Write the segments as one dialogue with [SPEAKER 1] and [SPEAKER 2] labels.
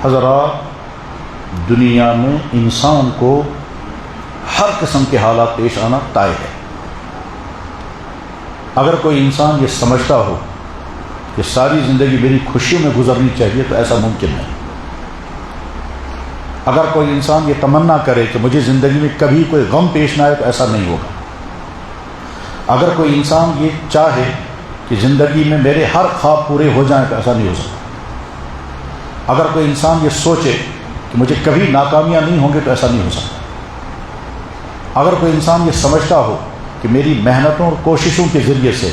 [SPEAKER 1] حضرات، دنیا میں انسان کو ہر قسم کے حالات پیش آنا طے ہے۔ اگر کوئی انسان یہ سمجھتا ہو کہ ساری زندگی میری خوشیوں میں گزرنی چاہیے تو ایسا ممکن نہیں۔ اگر کوئی انسان یہ تمنا کرے کہ مجھے زندگی میں کبھی کوئی غم پیش نہ آئے تو ایسا نہیں ہوگا۔ اگر کوئی انسان یہ چاہے کہ زندگی میں میرے ہر خواب پورے ہو جائیں تو ایسا نہیں ہو سکتا۔ اگر کوئی انسان یہ سوچے کہ مجھے کبھی ناکامیاں نہیں ہوں گے تو ایسا نہیں ہو سکتا۔ اگر کوئی انسان یہ سمجھتا ہو کہ میری محنتوں اور کوششوں کے ذریعے سے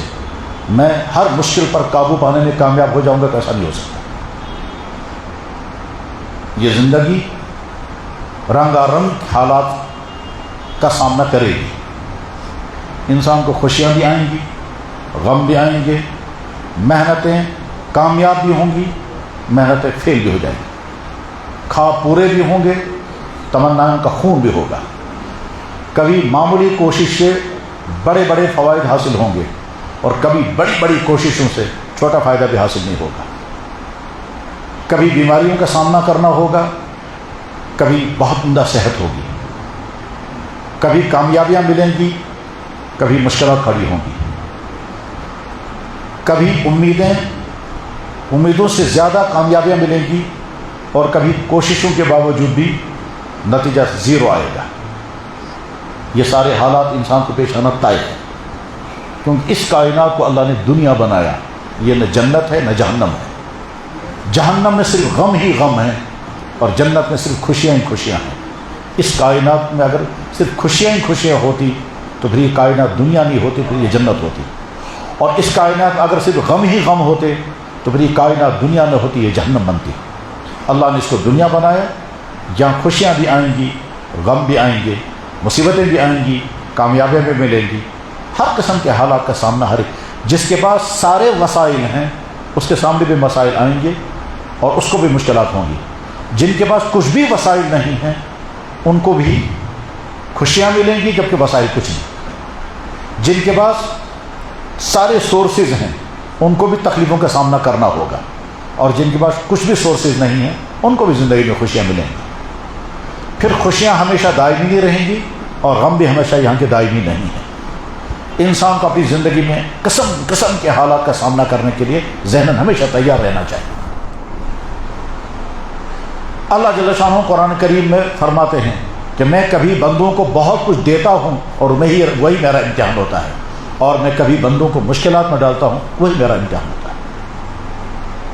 [SPEAKER 1] میں ہر مشکل پر قابو پانے میں کامیاب ہو جاؤں گا تو ایسا نہیں ہو سکتا۔ یہ زندگی رنگا رنگ حالات کا سامنا کرے گی۔ انسان کو خوشیاں بھی آئیں گی، غم بھی آئیں گے، محنتیں کامیاب بھی ہوں گی، محنتیں فیل بھی ہو جائیں گی، خواب پورے بھی ہوں گے، تمناؤں کا خون بھی ہوگا۔ کبھی معمولی کوشش سے بڑے بڑے فوائد حاصل ہوں گے اور کبھی بڑی بڑی کوششوں سے چھوٹا فائدہ بھی حاصل نہیں ہوگا۔ کبھی بیماریوں کا سامنا کرنا ہوگا، کبھی بہت عمدہ صحت ہوگی، کبھی کامیابیاں ملیں گی، کبھی مشکلات کھڑی ہوں گی، کبھی امیدوں سے زیادہ کامیابیاں ملیں گی اور کبھی کوششوں کے باوجود بھی نتیجہ زیرو آئے گا۔ یہ سارے حالات انسان کو پیش آنا طے ہے، کیونکہ اس کائنات کو اللہ نے دنیا بنایا، یہ نہ جنت ہے نہ جہنم ہے۔ جہنم میں صرف غم ہی غم ہے اور جنت میں صرف خوشیاں ہی خوشیاں ہیں۔ اس کائنات میں اگر صرف خوشیاں ہی خوشیاں ہوتی تو پھر یہ کائنات دنیا نہیں ہوتی، پھر یہ جنت ہوتی۔ اور اس کائنات میں اگر صرف غم ہی غم ہوتے تو پھر یہ کائنات دنیا نہ ہوتی، یہ جہنم بنتی۔ اللہ نے اس کو دنیا بنایا جہاں خوشیاں بھی آئیں گی، غم بھی آئیں گے، مصیبتیں بھی آئیں گی، کامیابیاں بھی ملیں گی۔ ہر قسم کے حالات کا سامنا جس کے پاس سارے وسائل ہیں اس کے سامنے بھی مسائل آئیں گے اور اس کو بھی مشکلات ہوں گی۔ جن کے پاس کچھ بھی وسائل نہیں ہیں ان کو بھی خوشیاں ملیں گی جبکہ وسائل کچھ نہیں۔ جن کے پاس سارے سورسز ہیں ان کو بھی تکلیفوں کا سامنا کرنا ہوگا، اور جن کے پاس کچھ بھی سورسز نہیں ہیں ان کو بھی زندگی میں خوشیاں ملیں گی۔ پھر خوشیاں ہمیشہ دائمی نہیں رہیں گی اور غم بھی ہمیشہ یہاں کے دائمی نہیں ہیں۔ انسان کو اپنی زندگی میں قسم قسم کے حالات کا سامنا کرنے کے لیے ذہناً ہمیشہ تیار رہنا چاہیے۔ اللہ جل شانہ قرآن کریم میں فرماتے ہیں کہ میں کبھی بندوں کو بہت کچھ دیتا ہوں اور وہی میرا امتحان ہوتا ہے، اور میں کبھی بندوں کو مشکلات میں ڈالتا ہوں، وہی میرا امتحان ہوتا ہے۔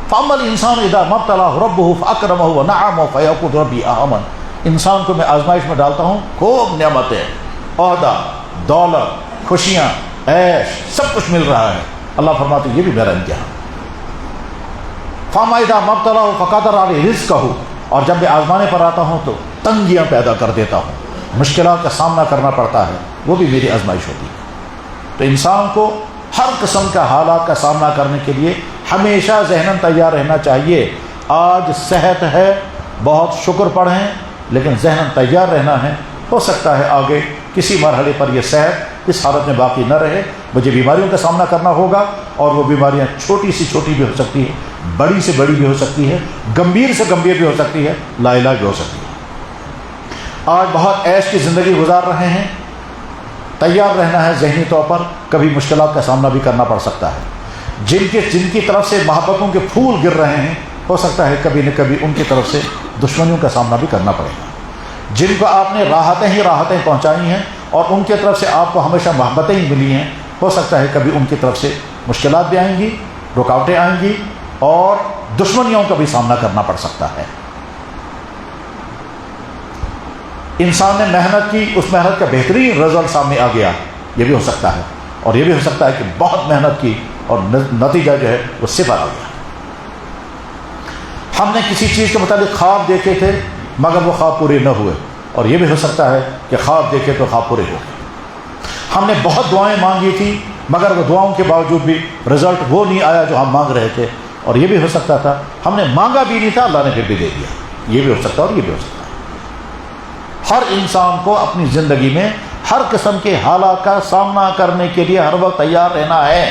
[SPEAKER 1] فَأَمَّا الْإِنسَانُ إِذَا مَا ابْتَلَاهُ رَبُّهُ فَأَكْرَمَهُ وَنَعَّمَهُ فَيَقُولُ رَبِّي أَهَانَ۔ انسان کو میں آزمائش میں ڈالتا ہوں، خوب نعمتیں، عہدہ، دولت، خوشیاں، عیش، سب کچھ مل رہا ہے۔ اللہ فرماتے ہیں یہ بھی میرا امتحان۔ فَأَمَّا إِذَا مَا ابْتَلَاهُ فَقَدَرَ عَلَيْهِ رِزْقَهُ، اور جب میں آزمانے پر آتا ہوں تو تنگیاں پیدا کر دیتا ہوں، مشکلات کا سامنا کرنا پڑتا ہے، وہ بھی میری آزمائش ہوتی ہے۔ تو انسان کو ہر قسم کا حالات کا سامنا کرنے کے لیے ہمیشہ ذہناً تیار رہنا چاہیے۔ آج صحت ہے، بہت شکر پڑھیں، لیکن ذہناً تیار رہنا ہے۔ ہو سکتا ہے آگے کسی مرحلے پر یہ صحت اس حالت میں باقی نہ رہے، مجھے بیماریوں کا سامنا کرنا ہوگا، اور وہ بیماریاں چھوٹی سے چھوٹی بھی ہو سکتی ہے، بڑی سے بڑی بھی ہو سکتی ہے، گمبھیر سے گمبھیر بھی ہو سکتی ہے، لا علاج بھی ہو سکتی ہے۔ آج بہت عیش کی زندگی گزار رہے ہیں، تیار رہنا ہے ذہنی طور پر، کبھی مشکلات کا سامنا بھی کرنا پڑ سکتا ہے۔ جن کی طرف سے محبتوں کے پھول گر رہے ہیں، ہو سکتا ہے کبھی نہ کبھی ان کی طرف سے دشمنیوں کا سامنا بھی کرنا پڑے گا۔ جن کو آپ نے راحتیں ہی راحتیں پہنچائی ہیں اور ان کی طرف سے آپ کو ہمیشہ محبتیں ہی ملی ہیں، ہو سکتا ہے کبھی ان کی طرف سے مشکلات بھی آئیں گی، رکاوٹیں آئیں گی اور دشمنیوں کا بھی سامنا کرنا پڑ سکتا ہے۔ انسان نے محنت کی، اس محنت کا بہترین رزلٹ سامنے آ گیا، یہ بھی ہو سکتا ہے، اور یہ بھی ہو سکتا ہے کہ بہت محنت کی اور نتیجہ جو ہے وہ صفر آ گیا۔ ہم نے کسی چیز کے متعلق خواب دیکھے تھے مگر وہ خواب پورے نہ ہوئے، اور یہ بھی ہو سکتا ہے کہ خواب دیکھے تو خواب پورے ہو گئے۔ ہم نے بہت دعائیں مانگی تھی مگر وہ دعاؤں کے باوجود بھی رزلٹ وہ نہیں آیا جو ہم مانگ رہے تھے، اور یہ بھی ہو سکتا تھا ہم نے مانگا بھی نہیں تھا، اللہ نے پھر بھی دے دیا۔ یہ بھی ہو سکتا ہے اور یہ بھی ہو سکتا ہے۔ ہر انسان کو اپنی زندگی میں ہر قسم کے حالات کا سامنا کرنے کے لیے ہر وقت تیار رہنا ہے۔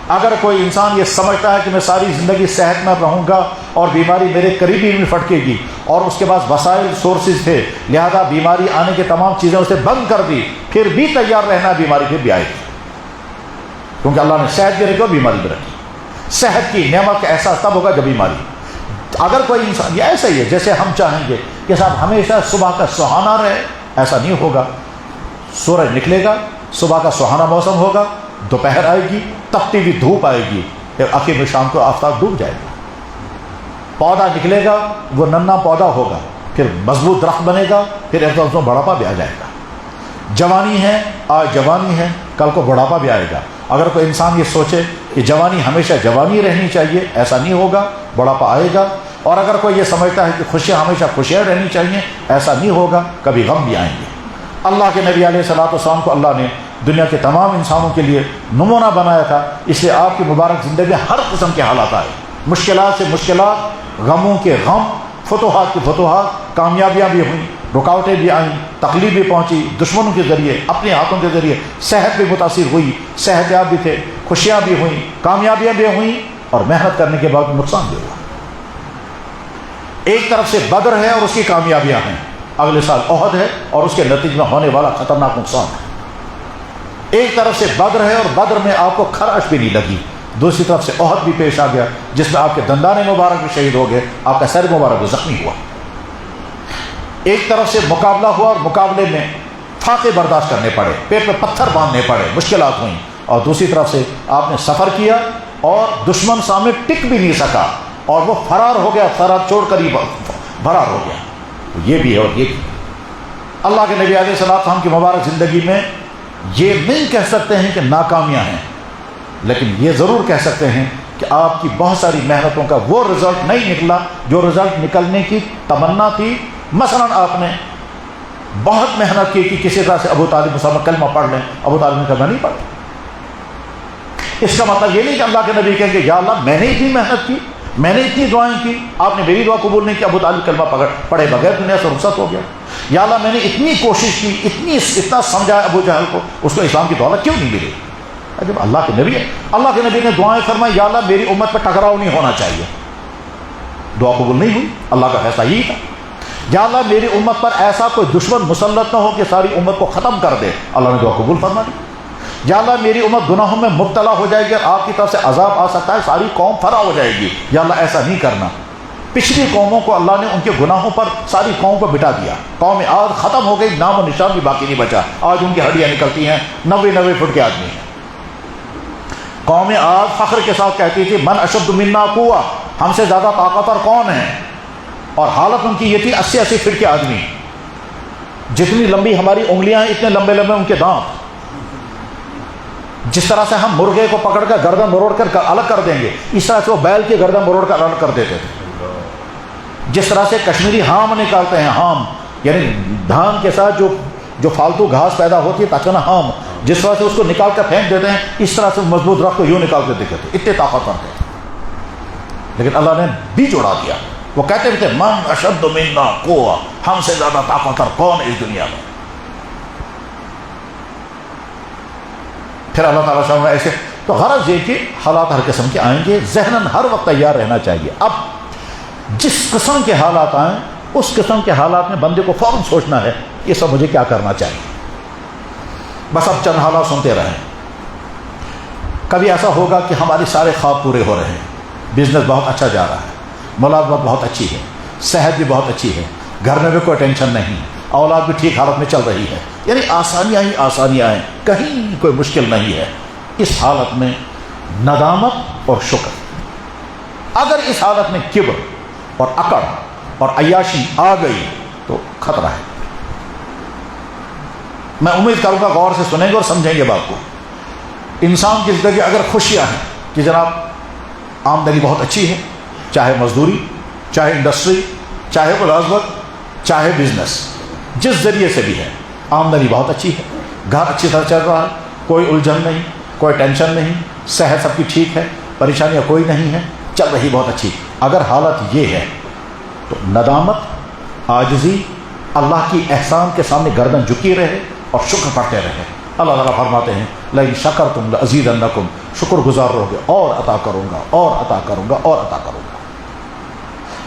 [SPEAKER 1] اگر کوئی انسان یہ سمجھتا ہے کہ میں ساری زندگی صحت مند رہوں گا اور بیماری میرے قریبی میں پھٹکے گی، اور اس کے پاس وسائل سورسز تھے، لہذا بیماری آنے کے تمام چیزیں اسے بند کر دی، پھر بھی تیار رہنا، بیماری پھر بھی آئے گی، کیونکہ اللہ نے صحت بھی رکھی اور بیماری بھی رکھی۔ صحت کی نعمت کا احساس تب ہوگا جب بیماری۔ اگر کوئی انسان، یہ ایسا ہی ہے جیسے ہم چاہیں گے کہ صاحب ہمیشہ صبح کا سہانا رہے، ایسا نہیں ہوگا۔ سورج نکلے گا، صبح کا سہانا موسم ہوگا، دوپہر آئے گی، تپتی ہوئی دھوپ آئے گی، پھر آخر میں شام کو آفتاب ڈوب جائے گا۔ پودا نکلے گا، وہ ننا پودا ہوگا، پھر مضبوط درخت بنے گا، پھر ایک دم بڑھاپا بھی آ جائے گا۔ جوانی ہے، آج جوانی ہے، کل کو بڑھاپا بھی آئے گا۔ اگر کوئی انسان یہ سوچے کہ جوانی ہمیشہ جوانی رہنی چاہیے، ایسا نہیں ہوگا، بڑھاپا آئے گا۔ اور اگر کوئی یہ سمجھتا ہے کہ خوشیاں ہمیشہ خوشیاں رہنی چاہیے، ایسا نہیں ہوگا، کبھی غم بھی آئیں گے۔ اللہ کے نبی علیہ الصلوۃ والسلام کو اللہ نے دنیا کے تمام انسانوں کے لیے نمونہ بنایا تھا، اس لیے آپ کی مبارک زندگی میں ہر قسم کے حالات آئے، مشکلات سے مشکلات، غموں کے غم، فتوحات کی فتوحات، کامیابیاں بھی ہوئیں، رکاوٹیں بھی آئیں، تکلیف بھی پہنچی، دشمنوں کے ذریعے، اپنے ہاتھوں کے ذریعے، صحت بھی متاثر ہوئی، صحت یاب بھی تھے، خوشیاں بھی ہوئیں، کامیابیاں بھی ہوئیں، اور محنت کرنے کے بعد نقصان بھی ہوا۔ ایک طرف سے بدر ہے اور اس کی کامیابیاں ہیں، اگلے سال احد ہے اور اس کے نتیجے میں ہونے والا خطرناک نقصان ہے۔ ایک طرف سے بدر ہے اور بدر میں آپ کو خراش بھی نہیں لگی، دوسری طرف سے احد بھی پیش آ گیا جس میں آپ کے دندان مبارک بھی شہید ہو گئے، آپ کا سر مبارک بھی زخمی ہوا۔ ایک طرف سے مقابلہ ہوا اور مقابلے میں فاقے برداشت کرنے پڑے، پیٹ میں پتھر باندھنے پڑے، مشکلات ہوئیں، اور دوسری طرف سے آپ نے سفر کیا اور دشمن سامنے ٹک بھی نہیں سکا اور وہ فرار ہو گیا، فرار چھوڑ کر ہی فرار ہو گیا۔ تو یہ بھی ہے اور یہ بھی۔ اللہ کے نبی علیہ السلام کی مبارک زندگی میں یہ نہیں کہہ سکتے ہیں کہ ناکامیاں ہیں، لیکن یہ ضرور کہہ سکتے ہیں کہ آپ کی بہت ساری محنتوں کا وہ رزلٹ نہیں نکلا جو رزلٹ نکلنے کی تمنا تھی۔ مثلا آپ نے بہت محنت کی کہ کسی طرح سے ابو طالب مسلمان کلمہ پڑھ لیں، ابو طالب نے کلمہ نہیں پڑھا۔ اس کا مطلب یہ نہیں کہ اللہ کے نبی کہیں کہ یا اللہ میں نے اتنی محنت کی، میں نے اتنی دعائیں کی، آپ نے میری دعا قبول نہیں کی، ابو طالب کلمہ پڑھے بغیر دنیا سے رخصت ہو گیا۔ یا اللہ میں نے اتنی کوشش کی، اتنا سمجھایا ابو جہل کو، اس کو اسلام کی دولت کیوں نہیں ملی؟ جب اللہ کے نبی ہے، اللہ کے نبی نے دعائیں فرمائی یا اللہ میری امت پہ ٹکراؤ نہیں ہونا چاہیے، دعا قبول نہیں ہوئی، اللہ کا فیصلہ یہی تھا۔ یا اللہ میری امت پر ایسا کوئی دشمن مسلط نہ ہو کہ ساری امت کو ختم کر دے، اللہ نے دعا قبول فرما دی۔ یا اللہ میری امت گناہوں میں مبتلا ہو جائے گی اور آپ کی طرف سے عذاب آ سکتا ہے، ساری قوم فرا ہو جائے گی، یا اللہ ایسا نہیں کرنا۔ پچھلی قوموں کو اللہ نے ان کے گناہوں پر ساری قوم کو مٹا دیا، قوم عاد ختم ہو گئی، نام و نشان بھی باقی نہیں بچا، آج ان کی ہڈیاں نکلتی ہیں، 90 فٹ کے آدمی ہیں۔ قوم عاد فخر کے ساتھ کہتی تھی من اشد منا قوہ، ہم سے زیادہ طاقتور کون ہے، اور حالت ان کی یہ تھی 80 فٹ کے آدمی، جتنی لمبی ہماری انگلیاں ہیں اتنے لمبے لمبے ان کے دانت، جس طرح سے ہم مرغے کو پکڑ کر گردن مروڑ کر الگ کر دیں گے، اس طرح سے وہ بیل کی گردن مروڑ کر الگ کر دیتے تھے۔ جس طرح سے کشمیری ہام نکالتے ہیں، ہام یعنی دھان کے ساتھ جو فالتو گھاس پیدا ہوتی ہے تاکہ نا ہام، جس طرح سے اس کو نکال کر پھینک دیتے ہیں، اس طرح سے مضبوط درخت کو یوں نکال کے دیکھتے تھے، اتنے طاقتور تھے۔ لیکن اللہ نے بیج اڑا دیا، وہ کہتے تھے من اشد منا قوہ، ہم سے زیادہ طاقتور کون ہے اس دنیا میں۔ پھر اللہ تعالیٰ صاحب نے ایسے، تو غرض یہ کہ حالات ہر قسم کے آئیں گے، ذہناً ہر وقت تیار رہنا چاہیے۔ اب جس قسم کے حالات آئیں اس قسم کے حالات میں بندے کو فوراً سوچنا ہے یہ سب مجھے کیا کرنا چاہیے، بس اب چند حالات سنتے رہیں۔ کبھی ایسا ہوگا کہ ہمارے سارے خواب پورے ہو رہے ہیں، بزنس بہت اچھا جا رہا ہے، ملازمت بہت اچھی ہے، صحت بھی بہت اچھی ہے، گھر میں بھی کوئی ٹینشن نہیں، اولاد بھی ٹھیک حالت میں چل رہی ہے، یعنی آسانیاں ہی آسانیاں ہیں، کہیں کوئی مشکل نہیں ہے۔ اس حالت میں ندامت اور شکر، اگر اس حالت میں کبر اور اکڑ اور عیاشی آ گئی تو خطرہ ہے۔ میں امید کروں گا غور سے سنیں گے اور سمجھیں گے بات کو۔ انسان کی زندگی اگر خوشیاں ہیں کہ جناب آمدنی بہت اچھی ہے، چاہے مزدوری، چاہے انڈسٹری، چاہے ملازمت، چاہے بزنس، جس ذریعے سے بھی ہے آمدنی بہت اچھی ہے، گھر اچھی طرح چل رہا ہے، کوئی الجھن نہیں، کوئی ٹینشن نہیں، صحت سب کی ٹھیک ہے، پریشانیاں کوئی نہیں ہے، چل رہی بہت اچھی، اگر حالت یہ ہے تو ندامت، عاجزی، اللہ کی احسان کے سامنے گردن جھکی رہے اور شکر پڑھتے رہے۔ اللہ تعالیٰ فرماتے ہیں لئن شکرتم لأزیدنکم، شکر گزار رہو گے اور عطا کروں گا اور عطا کروں گا اور عطا کروں گا۔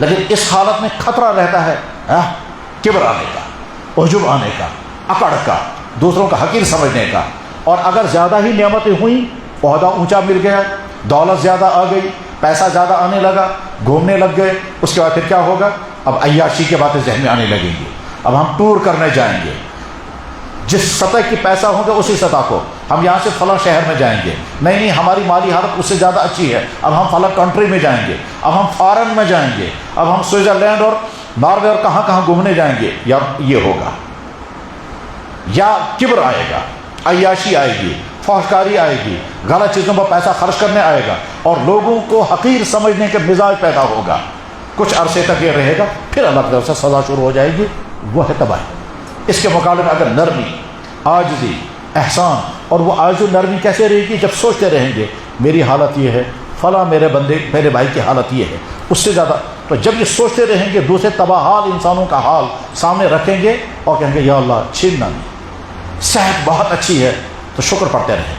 [SPEAKER 1] لیکن اس حالت میں خطرہ رہتا ہے کبر آنے کا، عجب آنے کا، اکڑ کا، دوسروں کا حقیر سمجھنے کا. اور اگر زیادہ ہی نعمتیں ہوئیں، عہدہ اونچا مل گیا، دولت زیادہ آ گئی، پیسہ زیادہ آنے لگا، گھومنے لگ گئے، اس کے بعد پھر کیا ہوگا؟ اب عیاشی کی باتیں ذہن میں آنے لگیں گی. اب ہم ٹور کرنے جائیں گے، جس سطح کی پیسہ ہوں گے اسی سطح کو، ہم یہاں سے فلاں شہر میں جائیں گے، نہیں ہماری مالی حالت اس سے زیادہ اچھی ہے، اب ہم فلاں کنٹری میں جائیں گے، اب ہم فارن میں جائیں گے، اب ہم سوئٹزرلینڈ اور ناروے اور کہاں کہاں گھومنے جائیں گے. یا یہ ہوگا، یا کبر آئے گا، عیاشی آئے گی، فحشکاری آئے گی، غلط چیزوں پر پیسہ خرچ کرنے آئے گا، اور لوگوں کو حقیر سمجھنے کے مزاج پیدا ہوگا. کچھ عرصے تک یہ رہے گا، پھر اللہ کی طرف سے سزا شروع ہو جائے گی، وہ ہے تباہی. اس کے مقابلے میں اگر نرمی، عاجزی، احسان، اور وہ عاجز و نرمی کیسے رہے گی؟ جب سوچتے رہیں گے میری حالت یہ ہے، فلاں میرے بندے میرے بھائی کی حالت یہ ہے، اس سے زیادہ. تو جب یہ سوچتے رہیں گے، دوسرے تباہ حال انسانوں کا حال سامنے رکھیں گے اور کہیں گے یا اللہ چھیننا نہیں. صحت بہت اچھی ہے تو شکر پڑھتے رہیں،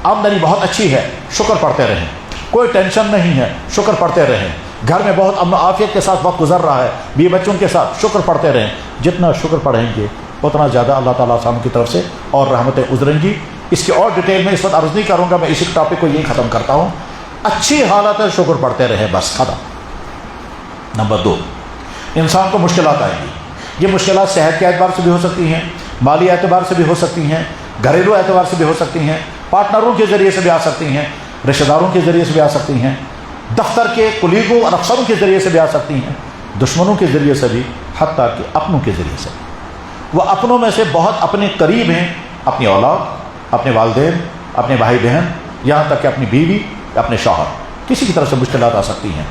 [SPEAKER 1] آمدنی بہت اچھی ہے شکر پڑھتے رہیں، کوئی ٹینشن نہیں ہے شکر پڑھتے رہیں، گھر میں بہت امن و عافیت کے ساتھ وقت گزر رہا ہے، بیوی بچوں کے ساتھ شکر پڑھتے رہیں. جتنا شکر پڑھیں گے اتنا زیادہ اللہ تعالیٰ سامنے کی طرف سے اور رحمتیں گزریں گی. اس کی اور ڈیٹیل میں اس وقت عرض نہیں کروں گا، میں اسی ٹاپک کو یہی ختم کرتا ہوں. اچھی حالت ہے شکر پڑھتے رہیں، بس ختم. نمبر 2، انسان کو مشکلات آئیں گی. یہ مشکلات صحت کے اعتبار سے بھی ہو سکتی ہیں، مالی اعتبار سے بھی ہو سکتی ہیں، گھریلو اعتبار سے بھی ہو سکتی ہیں، پارٹنروں کے ذریعے سے بھی آ سکتی ہیں، رشتہ داروں کے ذریعے سے بھی آ سکتی ہیں، دفتر کے کلیگوں اور افسروں کے ذریعے سے بھی آ سکتی ہیں، دشمنوں کے ذریعے سے بھی، حتیٰ کہ اپنوں کے ذریعے سے. وہ اپنوں میں سے بہت اپنے قریب ہیں، اپنی اولاد، اپنے والدین، اپنے بھائی بہن، یہاں تک کہ اپنی بیوی، اپنے شوہر، کسی کی طرف سے مشکلات آ سکتی ہیں.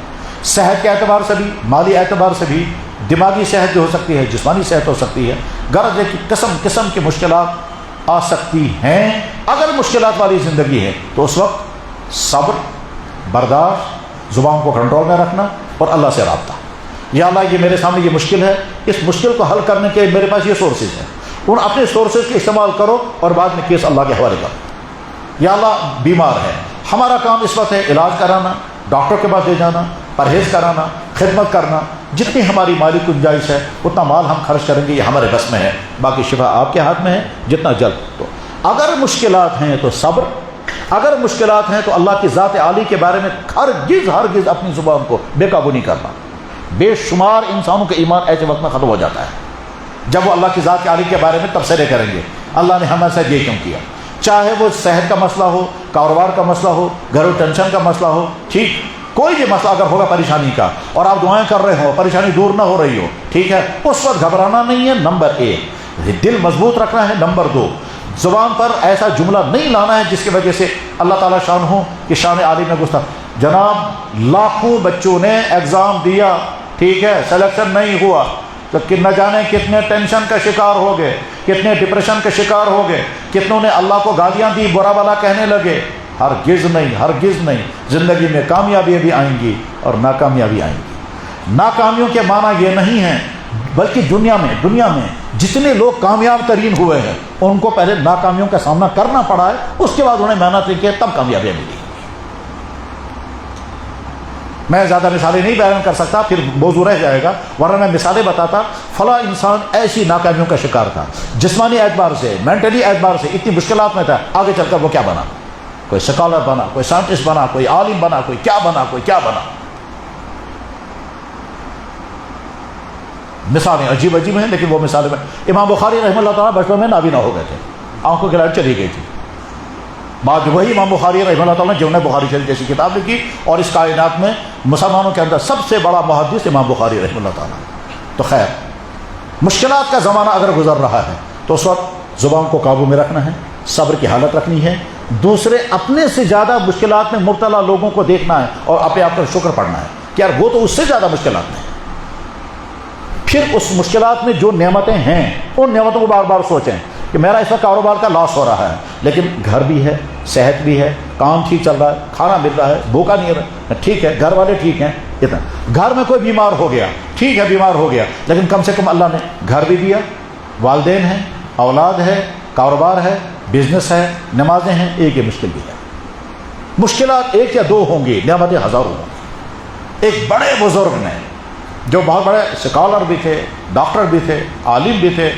[SPEAKER 1] صحت کے اعتبار سے بھی، مالی اعتبار سے بھی، دماغی صحت بھی ہو سکتی ہے، جسمانی صحت ہو سکتی ہے. غرض ہے کہ قسم قسم کی مشکلات آ سکتی ہیں. اگر مشکلات والی زندگی ہے تو اس وقت صبر، برداشت، زبان کو کنٹرول میں رکھنا اور اللہ سے رابطہ. یا اللہ یہ میرے سامنے یہ مشکل ہے، اس مشکل کو حل کرنے کے میرے پاس یہ سورسز ہیں، ان اپنے سورسز کے استعمال کرو اور بعد میں کیس اللہ کے حوالے کرو. یا اللہ بیمار ہے، ہمارا کام اس وقت ہے علاج کرانا، ڈاکٹر کے پاس لے جانا، پرہیز کرانا، خدمت کرنا. جتنی ہماری مالی گنجائش ہے اتنا مال ہم خرچ کریں گے، یہ ہمارے بس میں ہے، باقی شفا آپ کے ہاتھ میں ہے جتنا جلد. تو اگر مشکلات ہیں تو صبر، اگر مشکلات ہیں تو اللہ کی ذات عالی کے بارے میں ہرگز اپنی زبان کو بے قابو نہیں کرنا. بے شمار انسانوں کا ایمان ایسے وقت میں ختم ہو جاتا ہے جب وہ اللہ کی ذات عالی کے بارے میں تبصرے کریں گے، اللہ نے ہمارے ساتھ یہ کیوں کیا. چاہے وہ صحت کا مسئلہ ہو، کاروبار کا مسئلہ ہو، گھریلو ٹینشن کا مسئلہ ہو، ٹھیک، کوئی بھی مسئلہ اگر ہوگا پریشانی کا اور آپ دعائیں کر رہے ہو، پریشانی دور نہ ہو رہی ہو، ٹھیک ہے، اس وقت گھبرانا نہیں ہے. نمبر 1 دل مضبوط رکھنا ہے. نمبر 2 زبان پر ایسا جملہ نہیں لانا ہے جس کی وجہ سے اللہ تعالیٰ شان ہو کہ شان عالی میں گستاخ. جناب لاکھوں بچوں نے ایگزام دیا، ٹھیک ہے، سلیکشن نہیں ہوا تو نہ جانے کتنے ٹینشن کا شکار ہو گئے، کتنے ڈپریشن کا شکار ہو گئے، کتنوں نے اللہ کو گالیاں دی، برا بلا کہنے لگے. ہرگز نہیں، ہرگز نہیں. زندگی میں کامیابیاں بھی آئیں گی اور ناکامیابی آئیں گی. ناکامیوں کے معنی یہ نہیں ہیں، بلکہ دنیا میں جتنے لوگ کامیاب ترین ہوئے ہیں ان کو پہلے ناکامیوں کا سامنا کرنا پڑا ہے، اس کے بعد انہیں محنت کی تب کامیابیاں ملی. میں زیادہ مثالیں نہیں بیان کر سکتا، پھر موضوع رہ جائے گا، ورنہ میں مثالیں بتاتا. فلاں انسان ایسی ناکامیوں کا شکار تھا، جسمانی اعتبار سے، مینٹلی اعتبار سے اتنی مشکلات میں تھا، آگے چل کر وہ کیا بنا؟ کوئی سکالر بنا، کوئی سائنٹسٹ بنا، کوئی عالم بنا، کوئی کیا بنا. مثالیں عجیب ہیں، لیکن وہ مثالیں میں امام بخاری رحمہ اللہ تعالیٰ بچپن میں نابینا ہو گئے تھے، آنکھوں کی لائٹ چلی گئی تھی. بعد وہی امام بخاری رحمہ اللہ تعالیٰ نے جنہیں بخاری شریف جیسی کتاب لکھی، اور اس کائنات میں مسلمانوں کے اندر سب سے بڑا محدث امام بخاری رحمہ اللہ تعالیٰ. تو خیر، مشکلات کا زمانہ اگر گزر رہا ہے تو اس وقت زبان کو قابو میں رکھنا ہے، صبر کی حالت رکھنی ہے. دوسرے اپنے سے زیادہ مشکلات میں مبتلا لوگوں کو دیکھنا ہے اور اپنے آپ پر شکر پڑھنا ہے کہ یار وہ تو اس سے زیادہ مشکلات میں. پھر اس مشکلات میں جو نعمتیں ہیں ان نعمتوں کو بار بار سوچیں کہ میرا اس وقت کاروبار کا لاس ہو رہا ہے، لیکن گھر بھی ہے، صحت بھی ہے، کام ٹھیک چل رہا ہے، کھانا مل رہا ہے، بھوکا نہیں رہا، ٹھیک ہے، گھر والے ٹھیک ہیں. اتنا گھر میں کوئی بیمار ہو گیا، ٹھیک ہے بیمار ہو گیا، لیکن کم سے کم اللہ نے گھر بھی دیا، والدین ہیں، اولاد ہے، کاروبار ہے، بزنس ہے، نمازیں ہیں. ایک یہ مشکل بھی ہے. مشکلات 1 یا 2 ہوں گی، نعمتیں ہزاروں ہوں گی. ایک بڑے بزرگ نے جو بہت بڑے اسکالر بھی تھے، ڈاکٹر بھی تھے، عالم بھی تھے،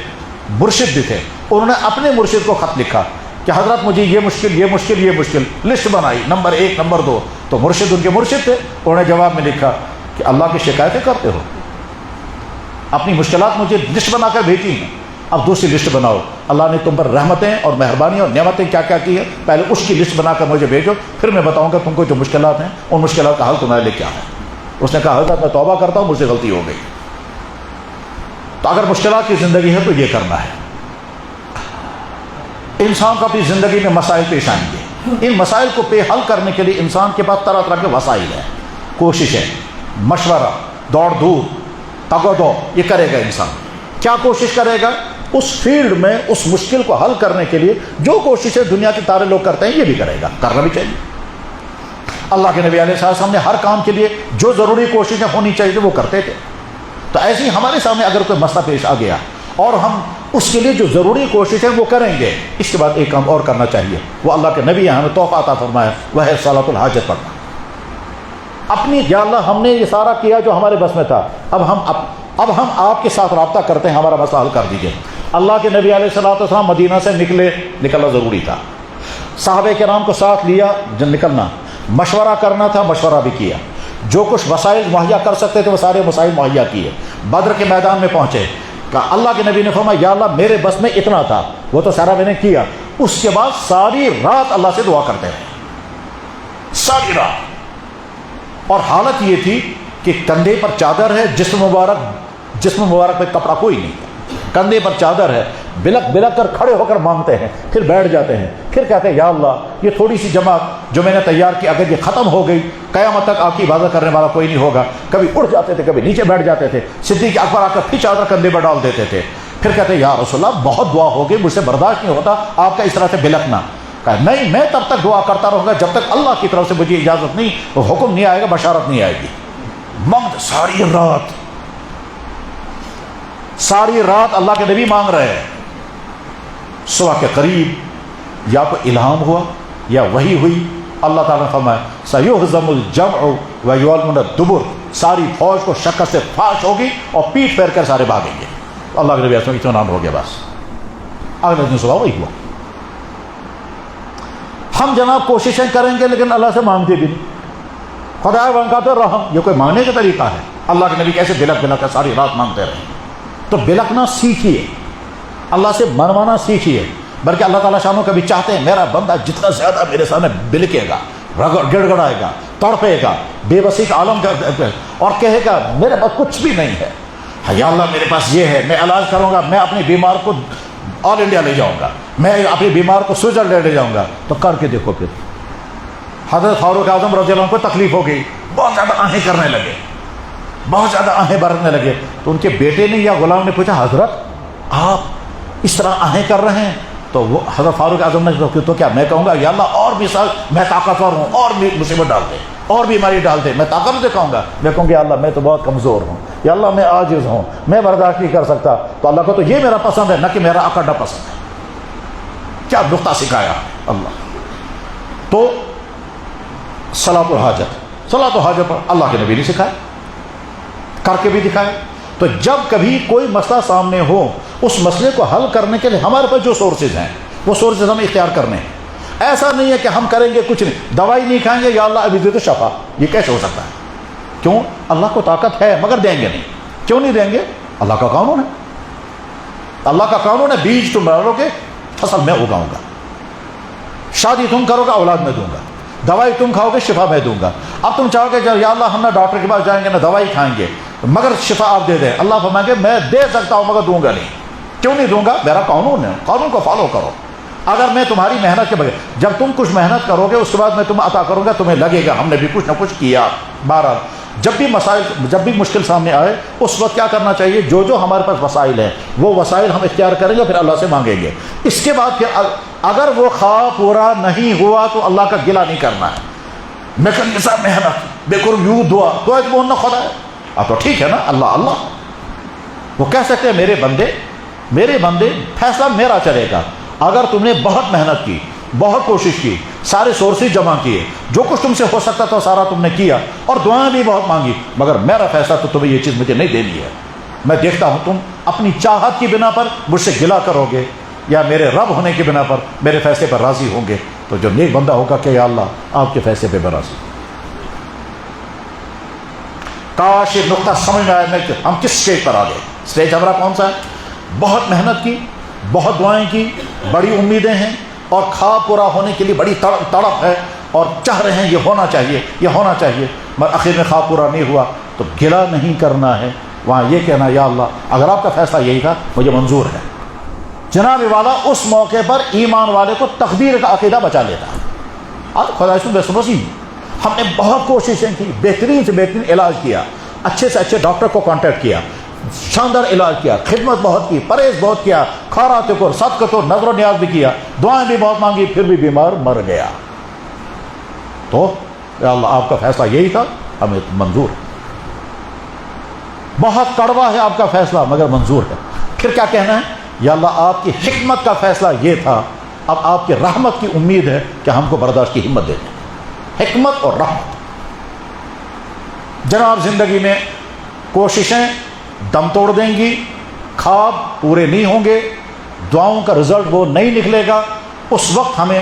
[SPEAKER 1] مرشد بھی تھے، انہوں نے اپنے مرشد کو خط لکھا کہ حضرت مجھے یہ مشکل یہ مشکل یہ مشکل، لسٹ بنائی نمبر 1 نمبر 2، تو مرشد ان کے مرشد تھے، انہوں نے جواب میں لکھا کہ اللہ کی شکایتیں کرتے ہو، اپنی مشکلات مجھے لسٹ بنا کر بھیجی ہیں، اب دوسری لسٹ بناؤ، اللہ نے تم پر رحمتیں اور مہربانی اور نعمتیں کیا کیا کی ہے، پہلے اس کی لسٹ بنا کر مجھے بھیجو، پھر میں بتاؤں گا تم کو جو مشکلات ہیں ان مشکلات کا حل تمہارے لیے کیا ہے۔ اس نے کہا حضرت میں توبہ کرتا ہوں، مجھ سے غلطی ہو گئی۔ تو اگر مشکلات کی زندگی ہے تو یہ کرنا ہے۔ انسان کو اپنی زندگی میں مسائل پیش آئیں گے، ان مسائل کو حل کرنے کے لیے انسان کے پاس طرح طرح کے وسائل ہیں، کوششیں، مشورہ، دوڑ دھوپ، تگ و دو، یہ کرے گا انسان۔ کیا کوشش کرے گا؟ اس فیلڈ میں اس مشکل کو حل کرنے کے لیے جو کوششیں دنیا کے سارے لوگ کرتے ہیں یہ بھی کرے گا، کرنا بھی چاہیے۔ اللہ کے نبی علیہ السلام نے ہر کام کے لیے جو ضروری کوششیں ہونی چاہیے وہ کرتے تھے۔ تو ایسے ہی ہمارے سامنے اگر کوئی مسئلہ پیش آ گیا اور ہم اس کے لیے جو ضروری کوششیں وہ کریں گے، اس کے بعد ایک کام اور کرنا چاہیے، وہ اللہ کے نبی ہمیں تحفہ عطا فرمایا، وہ ہے صلاۃ الحاجت پڑھنا۔ اپنی یا اللہ ہم نے یہ سارا کیا جو ہمارے بس میں تھا، اب ہم آپ کے ساتھ رابطہ کرتے ہیں، ہمارا مسئلہ حل کر دیجیے۔ اللہ کے نبی علیہ الصلوۃ والسلام مدینہ سے نکلنا ضروری تھا، صحابہ کرام کو ساتھ لیا، جب نکلنا مشورہ کرنا تھا، مشورہ بھی کیا، جو کچھ وسائل مہیا کر سکتے تھے وہ سارے وسائل مہیا کیے، بدر کے میدان میں پہنچے، کہا اللہ کے نبی نے فرمایا یا اللہ میرے بس میں اتنا تھا، وہ تو سارا میں نے کیا۔ اس کے بعد ساری رات اللہ سے دعا کرتے رہے، ساری رات، اور حالت یہ تھی کہ کندھے پر چادر ہے، جسم مبارک پہ کپڑا کوئی نہیں، کندھے پر چادر ہے، بلک بلک کر کھڑے ہو کر مانگتے ہیں، پھر بیٹھ جاتے ہیں، پھر کہتے ہیں یا اللہ یہ تھوڑی سی جماعت جو میں نے تیار کی اگر یہ ختم ہو گئی، قیامت تک آپ کی عبادت کرنے والا کوئی نہیں ہوگا۔ کبھی اٹھ جاتے تھے، کبھی نیچے بیٹھ جاتے تھے، صدیق اکبر آ کر پھر چادر کندھے پر ڈال دیتے تھے، پھر کہتے ہیں یا رسول اللہ بہت دعا ہو گئی، مجھ سے برداشت نہیں ہوتا آپ کا اس طرح سے بلکنا۔ کہا نہیں، میں تب تک دعا کرتا رہوں گا جب تک اللہ کی طرف سے مجھے اجازت نہیں، حکم نہیں آئے گا، بشارت نہیں آئے گی۔ مانگ ساری رات اللہ کے نبی مانگ رہے ہیں۔ صبح کے قریب یا کوئی الہام ہوا یا وحی ہوئی، اللہ تعالیٰ نے فرمایا سَيُهْزَمُ الْجَمْعُ وَيُوَلُّونَ الدُّبُرَ، ساری فوج کو شکست سے فاش ہوگی اور پیٹ پھیر کر سارے بھاگیں گے۔ اللہ کے نبی اسلام اطمینان ہو گیا، بس اگلے دن صبح وہی ہوا۔ ہم جناب کوششیں کریں گے لیکن اللہ سے مانگتے بھی نہیں، خدا بنکا تو رحم، یہ کوئی مانگنے کا طریقہ ہے؟ اللہ کے نبی کیسے بلک کر ساری رات مانگتے رہے؟ تو بلکنا سیکھیے، اللہ سے منوانا سیکھیے، بلکہ اللہ تعالیٰ شانوں کبھی چاہتے ہیں میرا بندہ جتنا زیادہ میرے سامنے بلکے گا، گڑ گڑائے گا، تڑپے گا، بے بسی کا عالم اور کہے گا میرے پاس کچھ بھی نہیں ہے، یا اللہ میرے پاس یہ ہے، میں علاج کروں گا، میں اپنی بیمار کو آل انڈیا لے جاؤں گا، میں اپنی بیمار کو سوئٹزرلینڈ لے جاؤں گا، تو کر کے دیکھو۔ پھر حضرت فاروق اعظم رضی اللہ عنہ کو تکلیف ہو گئی، بہت زیادہ آہیں کرنے لگے، بہت زیادہ آہیں برسنے لگے، تو ان کے بیٹے نے یا غلام نے پوچھا حضرت آپ اس طرح آہیں کر رہے ہیں؟ تو وہ حضرت فاروق اعظم نے تو کیا میں کہوں گا یا اللہ اور بھی سال میں طاقتور ہوں، اور بھی مصیبت ڈال دے، اور بیماری ڈال دے، میں طاقت دکھاؤں گا؟ میں کہوں گا یا اللہ میں تو بہت کمزور ہوں، یا اللہ میں عاجز ہوں، میں برداشت نہیں کر سکتا۔ تو اللہ کو تو یہ میرا پسند ہے، نہ کہ میرا اکڑنا پسند ہے۔ کیا نقطہ سکھایا اللہ! تو صلاۃ الحاجت پر اللہ کے نبی نے سکھایا، کر کے بھی دکھایا۔ تو جب کبھی کوئی مسئلہ سامنے ہو، اس مسئلے کو حل کرنے کے لیے ہمارے پاس جو سورسز ہیں وہ سورسز ہمیں اختیار کرنے ہیں۔ ایسا نہیں ہے کہ ہم کریں گے کچھ نہیں، دوائی نہیں کھائیں گے یا اللہ ابھی دے تو شفا، یہ کیسے ہو سکتا ہے؟ کیوں؟ اللہ کو طاقت ہے مگر دیں گے نہیں۔ کیوں نہیں دیں گے؟ اللہ کا قانون ہے، اللہ کا قانون ہے، بیج تم ڈالو گے فصل میں اگاؤں گا، شادی تم کرو گے اولاد میں دوں گا، دوائی تم کھاؤ گے شفا میں دوں گا۔ اب تم چاہو گے یا اللہ ہم نہ ڈاکٹر کے پاس جائیں گے نہ دوائی کھائیں گے مگر شفا آپ دے دیں، اللہ فرمائیں گے میں دے سکتا ہوں مگر دوں گا نہیں۔ کیوں نہیں دوں گا؟ میرا قانون ہے، قانون کو فالو کرو۔ اگر میں تمہاری محنت کے بغیر، جب تم کچھ محنت کرو گے اس کے بعد میں تمہیں عطا کروں گا، تمہیں لگے گا ہم نے بھی کچھ نہ کچھ کیا۔ بہرحال جب بھی مشکل سامنے آئے اس وقت کیا کرنا چاہیے؟ جو ہمارے پاس وسائل ہیں وہ وسائل ہم اختیار کریں گے، پھر اللہ سے مانگیں گے۔ اس کے بعد پھر اگر وہ خواب پورا نہیں ہوا تو اللہ کا گلہ نہیں کرنا ہے، میں کل ایسا محنت بے قرب یوں دعا تو ایسا بولنا خدا ہے، اب تو ٹھیک ہے نا، اللہ وہ کہہ سکتے ہیں میرے بندے فیصلہ میرا چلے گا۔ اگر تم نے بہت محنت کی بہت کوشش کی, سارے سورسز جمع کیے, جو کچھ تم سے ہو سکتا تھا سارا تم نے کیا, اور دعائیں بھی بہت مانگی, مگر میرا فیصلہ تو تمہیں یہ چیز مجھے نہیں دینی ہے. میں دیکھتا ہوں تم اپنی چاہت کی بنا پر مجھ سے گلا کرو گے یا میرے رب ہونے کی بنا پر میرے فیصلے پر راضی ہوں گے. تو جو نیک بندہ ہوگا کہ یا اللہ آپ کے فیصلے پہ میں راضی ہوں. کاش یہ نقطہ سمجھ میں آیا میں کہ ہم کس اسٹیج پر آ گئے. اسٹیج ہمارا کون سا ہے؟ بہت محنت کی, بہت دعائیں کی, بڑی امیدیں ہیں, اور خواب پورا ہونے کے لیے بڑی تڑپ ہے, اور چاہ رہے ہیں یہ ہونا چاہیے, یہ ہونا چاہیے, مگر آخر میں خواب پورا نہیں ہوا. تو گلا نہیں کرنا ہے, وہاں یہ کہنا یا اللہ اگر آپ کا فیصلہ یہی تھا مجھے منظور ہے. جناب والا اس موقع پر ایمان والے کو تقدیر کا عقیدہ بچا لیتا ہے. آج خدا سنوسی ہم نے بہت کوششیں کی, بہترین سے بہترین علاج کیا, اچھے سے اچھے ڈاکٹر کو کانٹیکٹ کیا, شاندار علاج کیا, خدمت بہت کی, پرہیز بہت کیا, خیرات کو, صدقہ کو, نظر و نیاز بھی کیا, دعائیں بھی بہت مانگی, پھر بھی بیمار مر گیا. تو یا اللہ آپ کا فیصلہ یہی تھا, ہمیں منظور ہے. بہت کڑوا ہے آپ کا فیصلہ مگر منظور ہے. پھر کیا کہنا ہے؟ یا اللہ آپ کی حکمت کا فیصلہ یہ تھا, اب آپ کی رحمت کی امید ہے کہ ہم کو برداشت کی ہمت دے دیں. حکمت اور رحمت. جناب زندگی میں کوششیں دم توڑ دیں گی, خواب پورے نہیں ہوں گے, دعاؤں کا رزلٹ وہ نہیں نکلے گا. اس وقت ہمیں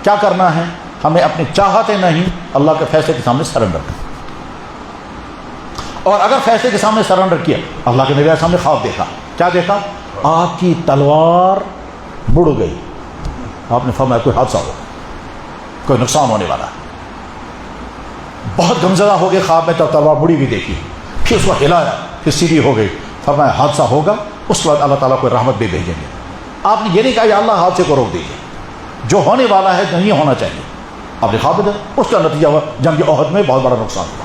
[SPEAKER 1] کیا کرنا ہے؟ ہمیں اپنی چاہتیں نہیں اللہ کے فیصلے کے سامنے سرنڈر کرنا. اور اگر فیصلے کے سامنے سرنڈر کیا, اللہ کے نبی کے سامنے خواب دیکھا, کیا دیکھا؟ آپ کی تلوار بڑھ گئی. آپ نے فرمایا کوئی حادثہ ہو, کوئی نقصان ہونے والا. بہت غمزدہ ہو گئے خواب میں, تو تلوار بڑھی بھی دیکھی, پھر اس کو ہلایا, پھر سیدھی ہو گئی. فرمایا حادثہ ہوگا, اس کے بعد اللہ تعالیٰ کو رحمت بھی بھیجیں گے. آپ نے یہ نہیں کہا یا اللہ حادثے کو روک دیجیے, جو ہونے والا ہے نہیں ہونا چاہیے. آپ نے خواب دیکھا, اس کا نتیجہ ہوا جنگ احد میں بہت بڑا نقصان ہوا,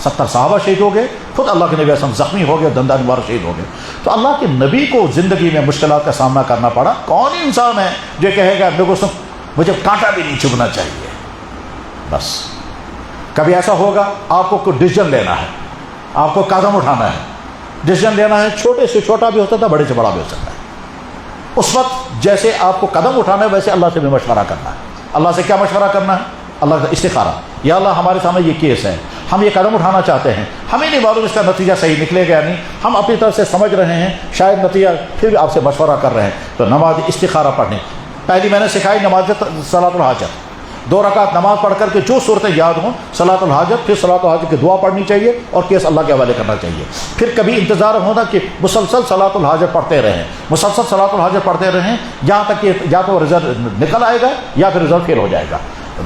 [SPEAKER 1] 70 صحابہ شہید ہو گئے, خود اللہ کے نبی اعظم زخمی ہو گئے, دندان مبارک شہید ہو گئے. تو اللہ کے نبی کو زندگی میں مشکلات کا سامنا کرنا پڑا. کون انسان ہے جو کہے گا مجھے کانٹا بھی نہیں چبھنا چاہیے؟ بس کبھی ایسا ہوگا آپ کو کوئی ڈیسیژن لینا ہے, آپ کو قدم اٹھانا ہے, ڈیسیژن لینا ہے, چھوٹے سے چھوٹا بھی ہوتا تھا, بڑے سے بڑا بھی ہو سکتا ہے. اس وقت جیسے آپ کو قدم اٹھانا ہے ویسے اللہ سے بھی مشورہ کرنا ہے. اللہ سے کیا مشورہ کرنا ہے؟ اللہ کا استخارہ. یا اللہ ہمارے سامنے یہ کیس ہے, ہم یہ قدم اٹھانا چاہتے ہیں, ہمیں نہیں معلوم اس کا نتیجہ صحیح نکلے گا یا نہیں, ہم اپنی طرف سے سمجھ رہے ہیں شاید نتیجہ, پھر بھی آپ سے مشورہ کر رہے ہیں. تو نماز استخارہ پڑھنے پہلی میں نے سکھائی نماز صلاۃ الحاجت. 2 رکعت نماز پڑھ کر کے جو صورتیں یاد ہوں صلاۃ الحاجت, پھر صلاۃ الحاجت کی دعا پڑھنی چاہیے اور کیس اللہ کے حوالے کرنا چاہیے. پھر کبھی انتظار ہونا کہ مسلسل صلاۃ الحاجت پڑھتے رہیں, مسلسل صلاۃ الحاجت پڑھتے رہیں, جہاں تک کہ یا تو رزلٹ نکل آئے گا یا پھر رزلٹ فیل ہو جائے گا.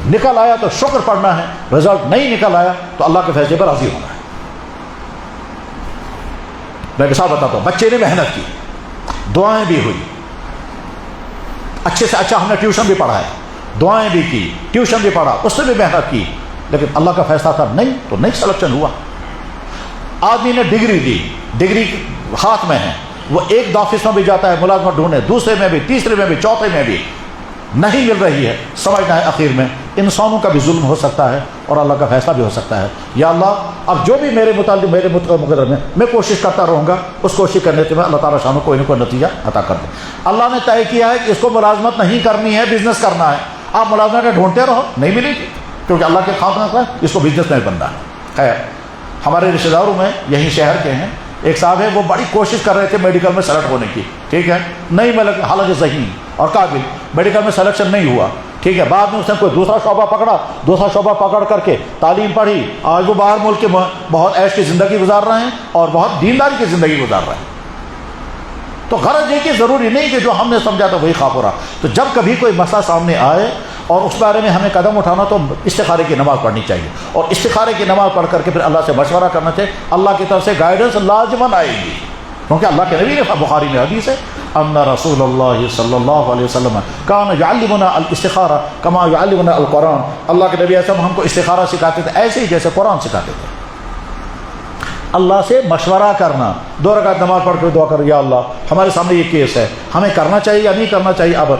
[SPEAKER 1] نکل آیا تو شکر پڑھنا ہے, رزلٹ نہیں نکل آیا تو اللہ کے فیصلے پر راضی ہونا ہے. میں مثال بتاتا ہوں, بچے نے محنت کی, دعائیں بھی ہوئی, اچھے سے اچھا ہم نے ٹیوشن بھی پڑھایا, دعائیں بھی کی, ٹیوشن بھی پڑھا, اس نے بھی محنت کی, لیکن اللہ کا فیصلہ تھا نہیں, تو نہیں سلیکشن ہوا. آدمی نے ڈگری دی, ڈگری ہاتھ میں ہے, وہ ایک آفس میں بھی جاتا ہے ملازمت ڈھونڈنے, دوسرے میں بھی, تیسرے میں بھی, چوتھے میں بھی نہیں مل رہی ہے. سمجھنا ہے آخر میں انسانوں کا بھی ظلم ہو سکتا ہے اور اللہ کا فیصلہ بھی ہو سکتا ہے. یا اللہ اب جو بھی میرے متعلق میرے مقدر میں کوشش کرتا رہوں گا, اس کوشش کرنے سے میں اللہ تعالیٰ شانوں کوئی نہ کوئی نتیجہ عطا کر دے. اللہ نے طے کیا ہے کہ اس کو ملازمت نہیں کرنی ہے, بزنس کرنا ہے. آپ ملازمت ڈھونڈتے رہو, نہیں ملے گی, کیونکہ اللہ کے خاتمہ ہے اس کو بزنس میں بننا ہے. خیر, ہمارے رشتہ داروں میں یہیں شہر کے ہیں, ایک صاحب ہے وہ بڑی کوشش کر رہے تھے میڈیکل میں سلیکٹ ہونے کی, ٹھیک ہے, نہیں مل, حالانکہ ذہین اور قابل, میڈیکل میں سلیکشن نہیں ہوا, ٹھیک ہے. بعد میں اس نے کوئی دوسرا شعبہ پکڑا, دوسرا شعبہ پکڑ کر کے تعلیم پڑھی, آج وہ باہر ملک کے بہت عیش کی زندگی گزار رہے ہیں اور بہت دینداری کی زندگی گزار رہے ہیں. تو غرض یہ کہ ضروری نہیں کہ جو ہم نے سمجھا تھا وہی خواب ہو رہا. تو جب کبھی کوئی مسئلہ سامنے آئے اور اس بارے میں ہمیں قدم اٹھانا, تو استخارے کی نماز پڑھنی چاہیے, اور استخارے کی نماز پڑھ کر کے پھر اللہ سے مشورہ کرنا چاہیے. اللہ کی طرف سے گائیڈنس لازماً آئے گی, کیونکہ اللہ کے نبی نے, بخاری میں حدیث ہے, ان رسول اللہ صلی اللہ علیہ وسلم کان یعلمنا الاستخارہ کما یعلمنا القرآن. اللہ کے نبی اعظم ہم کو استخارہ سکھاتے تھے ایسے ہی جیسے قرآن سکھاتے تھے. اللہ سے مشورہ کرنا, 2 رکعت نماز پڑھ کر دعا کر, یا اللہ ہمارے سامنے یہ کیس ہے, ہمیں کرنا چاہیے یا نہیں کرنا چاہیے. اب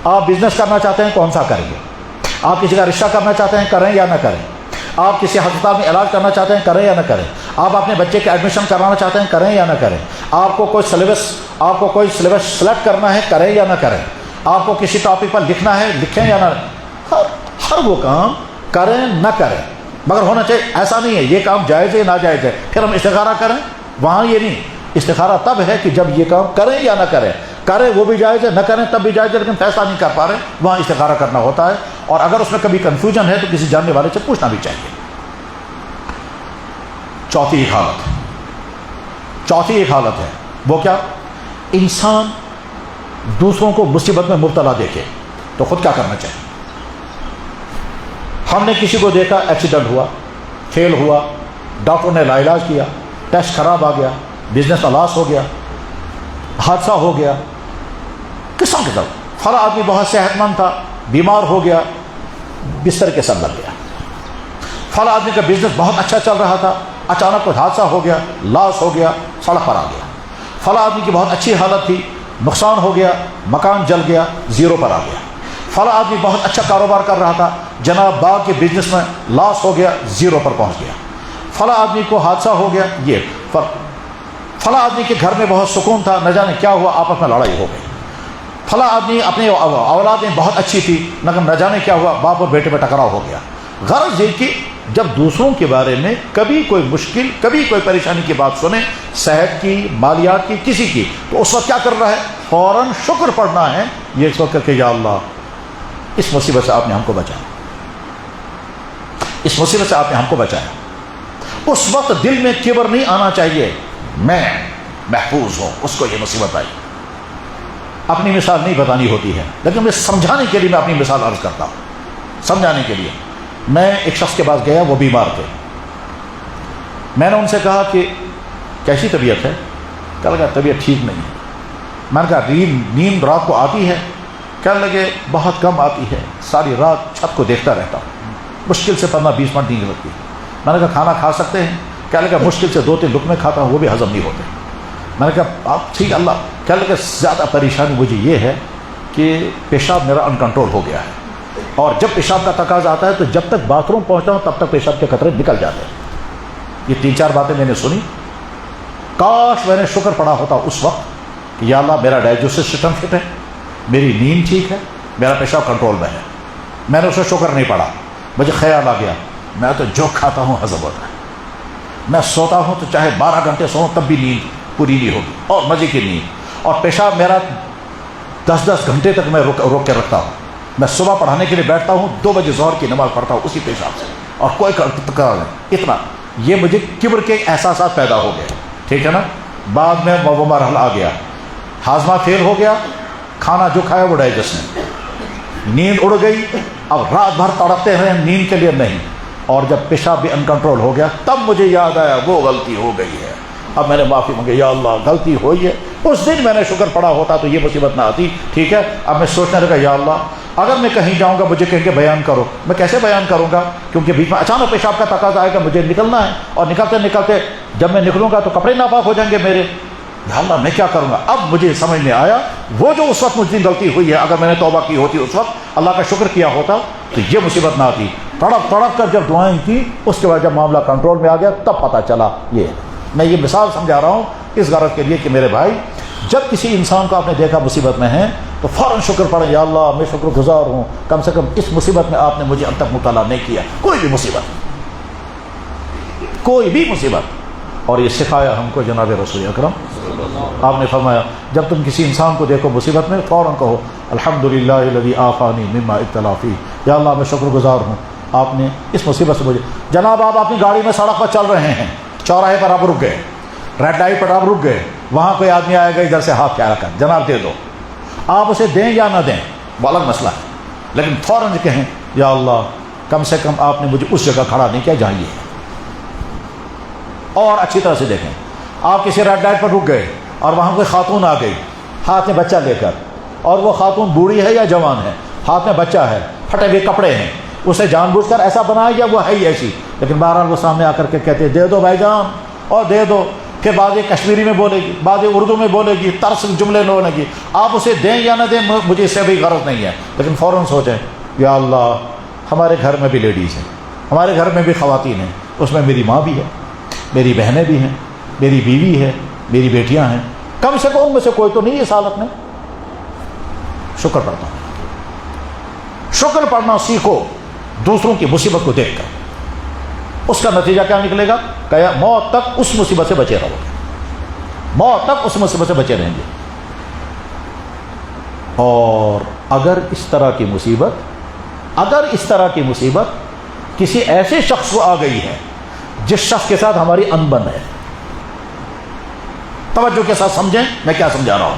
[SPEAKER 1] آپ بزنس کرنا چاہتے ہیں, کون سا کریں گے؟ آپ کسی کا رشتہ کرنا چاہتے ہیں, کریں یا نہ کریں؟ آپ کسی ہسپتال میں علاج کرنا چاہتے ہیں, کریں یا نہ کریں؟ آپ اپنے بچے کے ایڈمیشن کرانا چاہتے ہیں, کریں یا نہ کریں؟ آپ کو کوئی سلیبس سلیکٹ کرنا ہے, کریں یا نہ کریں؟ آپ کو کسی ٹاپک پر لکھنا ہے لکھیں یا نہ، ہر وہ کام کریں نہ کریں، مگر ہونا چاہیے ایسا نہیں ہے یہ کام جائز ہے ناجائز ہے پھر ہم استخارہ کریں، وہاں یہ نہیں، استخارہ تب ہے کہ جب یہ کام کریں یا نہ کریں، کریں وہ بھی جائز ہے، نہ کریں تب بھی جائز ہے، لیکن فیصلہ نہیں کر پا رہے وہاں استخارہ کرنا ہوتا ہے، اور اگر اس میں کبھی کنفیوژن ہے تو کسی جاننے والے سے پوچھنا بھی چاہیے۔ چوتھی ایک حالت ہے، وہ کیا؟ انسان دوسروں کو مصیبت میں مبتلا دیکھے تو خود کیا کرنا چاہیے؟ ہم نے کسی کو دیکھا ایکسیڈنٹ ہوا، فیل ہوا، ڈاکٹر نے لاعلاج کیا، ٹیسٹ خراب آ گیا، بزنس کا لاس ہو گیا، حادثہ ہو گیا، قسم کے ساتھ فلاں آدمی بہت صحت مند تھا، بیمار ہو گیا، بستر کے سر لگ گیا، فلاں آدمی کا بزنس بہت اچھا چل رہا تھا، اچانک کوئی حادثہ ہو گیا، لاس ہو گیا، سڑک پر آ گیا، فلاں آدمی کی بہت اچھی حالت تھی، نقصان ہو گیا، مکان جل گیا، زیرو پر آ گیا، فلاں آدمی بہت اچھا کاروبار کر رہا تھا، جناب باغ کے بزنس میں لاس ہو گیا، زیرو پر پہنچ گیا، فلاں آدمی کو حادثہ ہو گیا، یہ فلاں آدمی کے گھر میں بہت سکون تھا، نہ جانے کیا ہوا، آپس میں لڑائی ہو گئی، فلاں آدمی اپنے اولاد میں بہت اچھی تھی، نہ جانے کیا ہوا، باپ اور بیٹے میں ٹکراؤ ہو گیا۔ غرض یہ کہ جب دوسروں کے بارے میں کبھی کوئی مشکل، کبھی کوئی پریشانی کی بات سنیں، صحت کی، مالیات کی، کسی کی، تو اس وقت کیا کر رہا ہے؟ فوراً شکر پڑھنا ہے، یہ اس وقت کہ یا اللہ اس مصیبت سے آپ نے ہم کو بچایا، اس مصیبت سے آپ نے ہم کو بچایا۔ اس وقت دل میں کبر نہیں آنا چاہیے، میں محفوظ ہوں، اس کو یہ مصیبت آئی۔ اپنی مثال نہیں بتانی ہوتی ہے، لیکن میں سمجھانے کے لیے میں اپنی مثال عرض کرتا ہوں، سمجھانے کے لیے۔ میں ایک شخص کے پاس گیا، وہ بیمار تھے، میں نے ان سے کہا کہ کیسی طبیعت ہے؟ کہنے لگا طبیعت ٹھیک نہیں ہے۔ میں نے کہا نیند رات کو آتی ہے؟ کہنے لگے بہت کم آتی ہے، ساری رات چھت کو دیکھتا رہتا ہوں، مشکل سے 15-20 منٹ نیند لگتی ہے۔ میں نے کہا کھانا کھا سکتے ہیں؟ کہنے لگا مشکل سے 2-3 لقمے کھاتا ہوں، وہ بھی ہضم نہیں ہوتے۔ میں نے کہا آپ ٹھیک اللہ، کہنے لگا زیادہ پریشانی مجھے یہ ہے کہ پیشاب میرا انکنٹرول ہو گیا ہے، اور جب پیشاب کا تقاضا آتا ہے تو جب تک باتھ روم پہنچتا ہوں تب تک پیشاب کے قطرے نکل جاتے ہیں۔ یہ 3-4 باتیں میں نے سنی، کاش میں نے شکر پڑھا ہوتا اس وقت کہ یا اللہ میرا ڈائجسٹو سسٹم فٹ ہے، میری نیند ٹھیک ہے، میرا پیشاب کنٹرول میں ہے۔ میں نے اسے شکر نہیں پڑھا، مجھے خیال آ گیا میں تو جو کھاتا ہوں ہضم ہوتا ہے، میں سوتا ہوں تو چاہے 12 گھنٹے سوؤں تب بھی نیند پوری نہیں ہوگی، اور مزے کی نیند، اور پیشاب میرا 10-10 گھنٹے تک میں روک کے رکھتا ہوں۔ میں صبح پڑھانے کے لیے بیٹھتا ہوں، 2 بجے ظہر کی نماز پڑھتا ہوں اسی پیشاب سے، اور کوئی تکرار نہیں۔ اتنا یہ مجھے کبر کے احساسات پیدا ہو گئے، ٹھیک ہے نا۔ بعد میں وہ مرحلہ آ گیا، ہاضمہ فیل ہو گیا، کھانا جو کھایا وہ ڈائجسٹ نہیں، نیند اڑ گئی، اب رات بھر تڑپتے ہیں نیند کے لیے نہیں، اور جب پیشاب بھی انکنٹرول ہو گیا تب مجھے یاد آیا وہ غلطی ہو گئی ہے، اب میں نے معافی مانگی، یا اللہ غلطی ہوئی ہے، اس دن میں نے شکر پڑھا ہوتا تو یہ مصیبت نہ آتی، ٹھیک ہے۔ اب میں سوچنے لگا یا اللہ اگر میں کہیں جاؤں گا مجھے کہیں کہ بیان کرو، میں کیسے بیان کروں گا؟ کیونکہ بیچ میں اچانک پیشاب کا تقاضا آئے گا، مجھے نکلنا ہے، اور نکلتے نکلتے جب میں نکلوں گا تو کپڑے ناپاک ہو جائیں گے میرے، یا اللہ میں کیا کروں گا؟ اب مجھے سمجھ میں آیا وہ جو اس وقت مجھ سے غلطی ہوئی ہے، اگر میں نے توبہ کی ہوتی اس وقت، اللہ کا شکر کیا ہوتا تو یہ مصیبت نہ آتی۔ تڑپ تڑپ کر جب دعائیں کی، اس کے بعد جب معاملہ کنٹرول میں آ گیا تب پتہ چلا۔ یہ میں یہ مثال سمجھا رہا ہوں اس غرض کے لیے کہ میرے بھائی، جب کسی انسان کو آپ نے دیکھا مصیبت میں ہے تو فوراً شکر پڑھیں، یا اللہ میں شکر گزار ہوں، کم سے کم اس مصیبت میں آپ نے مجھے اب تک مبتلا نہیں کیا، کوئی بھی مصیبت، کوئی بھی مصیبت۔ اور یہ سکھایا ہم کو جناب رسول اکرم، آپ نے فرمایا جب تم کسی انسان کو دیکھو مصیبت میں فوراً کہو الحمدللہ الذی عافانی مما ابتلا فی، یا اللہ میں شکر گزار ہوں آپ نے اس مصیبت سے مجھے۔ جناب آپ اپنی گاڑی میں سڑک پر چل رہے ہیں، چوراہے پر آپ رک گئے، ریڈ لائٹ پر آپ رک گئے، وہاں کوئی آدمی آئے گا ادھر سے ہاتھ کیا رکھا، جناب دے دو، آپ اسے دیں یا نہ دیں وہ الگ مسئلہ ہے، لیکن فوراً کہیں یا اللہ کم سے کم آپ نے مجھے اس جگہ کھڑا نہیں کیا جہاں یہ ہے۔ اور اچھی طرح سے دیکھیں، آپ کسی ریڈ لائٹ پر رک گئے اور وہاں کوئی خاتون آ گئی ہاتھ میں بچہ لے کر، اور وہ خاتون بوڑھی ہے یا جوان ہے، ہاتھ میں بچہ ہے، پھٹے ہوئے کپڑے ہیں، اسے جان بوجھ کر ایسا بنایا یا وہ ہے ہی ایسی، لیکن بہرحال وہ سامنے آ کر کے کہتے دے دو بھائی جان، اور دے دو، پھر بعض کشمیری میں بولے گی، بعض اردو میں بولے گی، طرز جملے بولے گی، آپ اسے دیں یا نہ دیں مجھے اس سے بھی غرض نہیں ہے، لیکن فوراً سوچیں یا اللہ ہمارے گھر میں بھی لیڈیز ہیں، ہمارے گھر میں بھی خواتین ہیں، اس میں میری ماں بھی ہے، میری بہنیں بھی ہیں، میری بیوی ہے، میری بیٹیاں ہیں، کم سے کم ان میں سے کوئی تو نہیں اس حالت میں، شکر پڑھنا ہوں. شکر پڑھنا سیکھو دوسروں کی مصیبت کو دیکھ کر. اس کا نتیجہ کیا نکلے گا کہ موت تک اس مصیبت سے بچے رہو گے, موت تک اس مصیبت سے بچے رہیں گے. اور اگر اس طرح کی مصیبت کسی ایسے شخص کو آ گئی ہے جس شخص کے ساتھ ہماری انبن ہے, توجہ کے ساتھ سمجھیں میں کیا سمجھا رہا ہوں.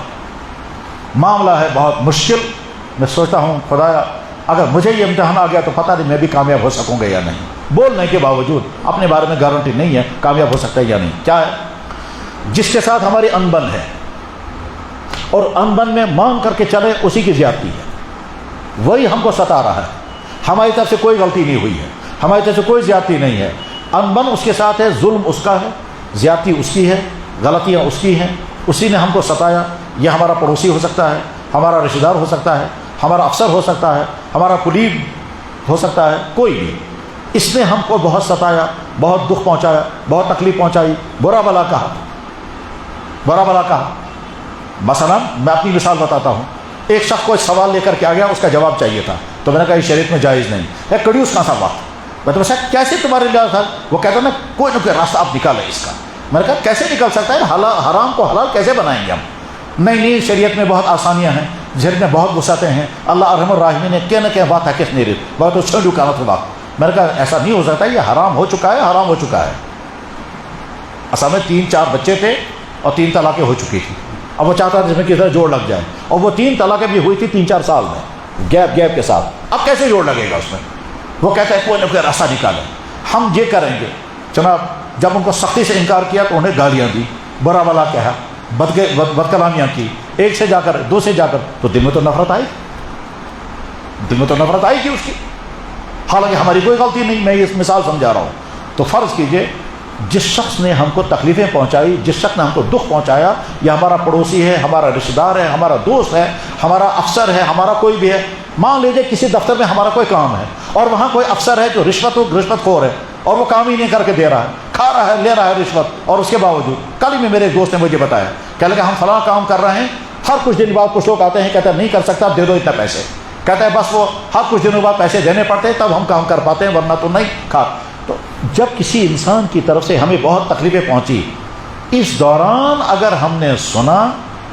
[SPEAKER 1] معاملہ ہے بہت مشکل. میں سوچتا ہوں خدایا اگر مجھے یہ امتحان آ گیا تو پتہ نہیں میں بھی کامیاب ہو سکوں گا یا نہیں. بولنے کے باوجود اپنے بارے میں گارنٹی نہیں ہے کامیاب ہو سکتا ہے یا نہیں. کیا ہے؟ جس کے ساتھ ہماری انبن ہے اور انبن میں مانگ کر کے چلے اسی کی زیادتی ہے, وہی ہم کو ستا رہا ہے. ہماری طرف سے کوئی غلطی نہیں ہوئی ہے, ہماری طرف سے کوئی زیادتی نہیں ہے. انبن اس کے ساتھ ہے, ظلم اس کا ہے, زیادتی اس کی ہے, غلطیاں اس کی ہیں, اسی نے ہم کو ستایا. یہ ہمارا پڑوسی ہو سکتا ہے, ہمارا رشتہ دار ہو سکتا ہے, ہمارا افسر ہو سکتا ہے, ہمارا کلیگ ہو سکتا ہے, کوئی بھی. اس نے ہم کو بہت ستایا, بہت دکھ پہنچایا, بہت تکلیف پہنچائی, برا بلا کہا. مثلا میں اپنی مثال بتاتا ہوں. ایک شخص کو سوال لے کر کے آ گیا, اس کا جواب چاہیے تھا, تو میں نے کہا یہ شریعت میں جائز نہیں ہے. کڑیوس کا سوال. میں تو بس کیسے تمہارے لیے تھا؟ وہ کہتا نا کوئی نہ کوئی راستہ آپ نکالیں اس کا. میں نے کہا کیسے نکل سکتا ہے, حرام کو حلال کیسے بنائیں گے ہم؟ نہیں شریعت میں بہت آسانیاں ہیں, شریعت میں بہت وسعتیں ہیں. اللہ ارحم الراحمین نے کیا نہ کیا بات ہے کس نہیں رہی بہت تو چھنڈو کا بات. میں نے کہا ایسا نہیں ہو سکتا, یہ حرام ہو چکا ہے. اصل میں 3-4 بچے تھے اور 3 طلاقیں ہو چکی تھی. اب وہ چاہتا تھا جس میں کسی طرح جوڑ لگ جائے, اور وہ 3 طلاقیں بھی ہوئی تھی 3-4 سال میں, گیپ کے ساتھ. اب کیسے جوڑ لگے گا اس میں؟ وہ کہتا ہے کوئی نہ کوئی راستہ نکالیں, ہم یہ کریں گے. جناب جب ان کو سختی سے انکار کیا تو انہیں گالیاں دی, برا بلا کہا, بد کلامیاں کی, ایک سے جا کر دو سے جا کر, تو دل میں تو نفرت آئی تھی اس کی. حالانکہ ہماری کوئی غلطی نہیں, میں یہ مثال سمجھا رہا ہوں. تو فرض کیجئے جس شخص نے ہم کو تکلیفیں پہنچائی, جس شخص نے ہم کو دکھ پہنچایا, یہ ہمارا پڑوسی ہے, ہمارا رشتہ دار ہے, ہمارا دوست ہے, ہمارا افسر ہے, ہمارا کوئی بھی ہے. مان لیجیے کسی دفتر میں ہمارا کوئی کام ہے اور وہاں کوئی افسر ہے جو رشوت خور ہے اور وہ کام ہی نہیں کر کے دے رہا ہے, کھا رہا ہے, لے رہا ہے رشوت. اور اس کے باوجود کل ہی میں میرے ایک دوست نے مجھے بتایا, کہنے لگا ہم فلاں کام کر رہے ہیں, ہر کچھ دن بعد کچھ لوگ آتے ہیں, کہتے ہیں نہیں کر سکتا, دے دو اتنا پیسے. کہتا ہے بس وہ ہر کچھ دنوں بعد پیسے دینے پڑتے ہیں تب ہم کام کر پاتے ہیں, ورنہ تو نہیں کھا. تو جب کسی انسان کی طرف سے ہمیں بہت تکلیفیں پہنچی, اس دوران اگر ہم نے سنا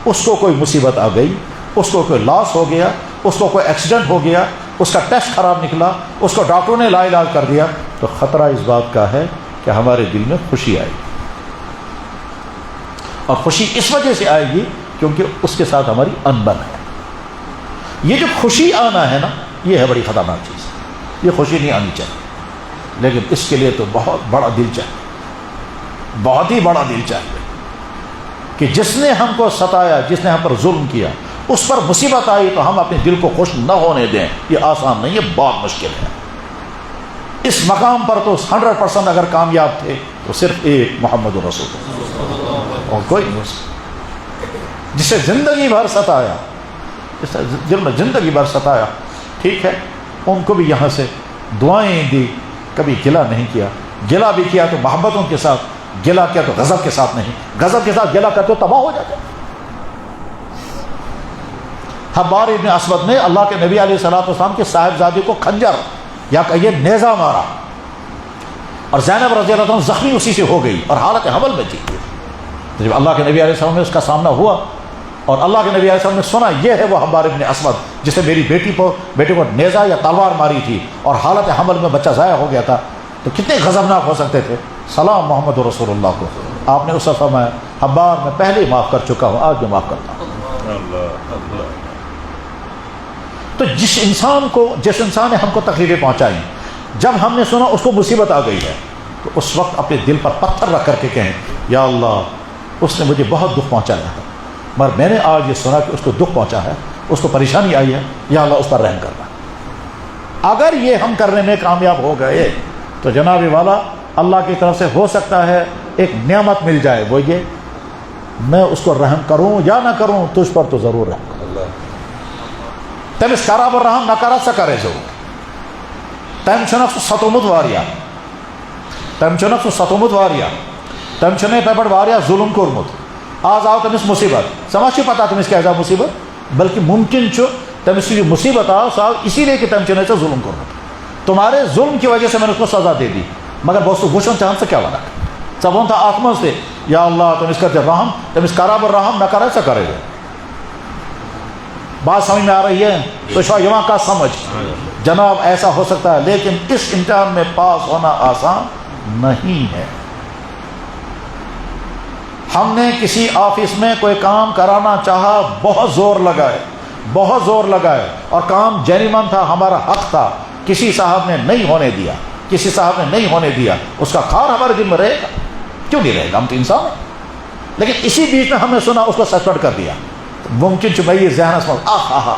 [SPEAKER 1] اس کو کوئی مصیبت آ گئی, اس کو کوئی لاس ہو گیا, اس کو کوئی ایکسیڈنٹ ہو گیا, اس کا ٹیسٹ خراب نکلا, اس کو ڈاکٹروں نے لا علاج کر دیا, تو خطرہ اس بات کا ہے کہ ہمارے دل میں خوشی آئے گی. اور خوشی اس وجہ سے آئے گی کیونکہ اس کے ساتھ ہماری انبن ہے. یہ جو خوشی آنا ہے نا, یہ ہے بڑی خطرناک چیز. یہ خوشی نہیں آنی چاہیے, لیکن اس کے لیے تو بہت بڑا دل چاہیے, بہت ہی بڑا دل چاہیے کہ جس نے ہم کو ستایا, جس نے ہم پر ظلم کیا, اس پر مصیبت آئی تو ہم اپنے دل کو خوش نہ ہونے دیں. یہ آسان نہیں, یہ بہت مشکل ہے. اس مقام پر تو 100% اگر کامیاب تھے تو صرف ایک محمد رسول اللہ, اور کوئی نہیں. جسے زندگی بھر ستایا, زندگی بھر ستایا, ٹھیک ہے, ان کو بھی یہاں سے دعائیں دی, کبھی گلہ نہیں کیا. گلہ بھی کیا تو محبتوں کے ساتھ, گلہ کیا تو غضب کے ساتھ نہیں. غضب کے ساتھ گلہ کرتے تو تباہ ہو جاتے. حبار ابن اسود نے اللہ کے نبی علیہ السلام کے صاحبزادے کو خنجر یا کہیے نیزہ مارا, اور زینب رضی اللہ عنہ زخمی اسی سے ہو گئی اور حالت حمل میں تھی. جب اللہ کے نبی علیہ السلام میں اس کا سامنا ہوا اور اللہ کے نبی علیہ السلام نے سنا یہ ہے وہ حبار ابن اسود جس نے میری بیٹی کو نیزہ یا تلوار ماری تھی اور حالت حمل میں بچہ ضائع ہو گیا تھا, تو کتنے غضبناک ہو سکتے تھے. سلام محمد رسول اللہ کو. آپ نے اس وقت فرمایا حبار میں پہلے ہی معاف کر چکا ہوں, آج بھی معاف کرتا ہوں. تو جس انسان نے ہم کو تکلیفیں پہنچائی, جب ہم نے سنا اس کو مصیبت آ گئی ہے, تو اس وقت اپنے دل پر پتھر رکھ کر کے کہیں یا اللہ اس نے مجھے بہت دکھ پہنچایا ہے, مگر میں نے آج یہ سنا کہ اس کو دکھ پہنچا ہے, اس کو پریشانی آئی ہے, یا اللہ اس پر رحم کرنا. اگر یہ ہم کرنے میں کامیاب ہو گئے تو جناب والا اللہ کی طرف سے ہو سکتا ہے ایک نعمت مل جائے, وہ یہ میں اس کو رحم کروں یا نہ کروں, تجھ پر تو ضرور رحم کروں. تمس کراب رحم نہ کرا سا کرے جو تم چھنک سو ستومت واریا, تم چھنک سو ستومت واریا, تم چھنے پہ بڑ واریا ظلم کورمت, آز آو تمس مصیبت, سمجھ پتہ تمس کیا مصیبت, بلکہ ممکن چھو تمس مصیبت آو سو اسی لیے کہ تم چھ ظلم کورمت تمہارے ظلم کی وجہ سے میں نے اس کو سزا دے دی مگر بہت وچن چاہن سے کیا ونک ژٕ وون تھا ات مز تہ یا اللہ تمس کر رحم تمس کرا بہ رحم نہ کرا سا کرے بات سمجھ میں آ رہی ہے تو یہاں کا سمجھ جناب ایسا ہو سکتا ہے لیکن اس امتحان میں پاس ہونا آسان نہیں ہے. ہم نے کسی آفس میں کوئی کام کرانا چاہا بہت زور لگائے اور کام جینیمن تھا ہمارا حق تھا کسی صاحب نے نہیں ہونے دیا اس کا خار ہمارے دل میں رہے گا کیوں نہیں رہے گا ہم تو انسان ہیں. لیکن اسی بیچ میں ہم نے سنا اس کو سسپینڈ کر دیا ممکن چمئی ذہن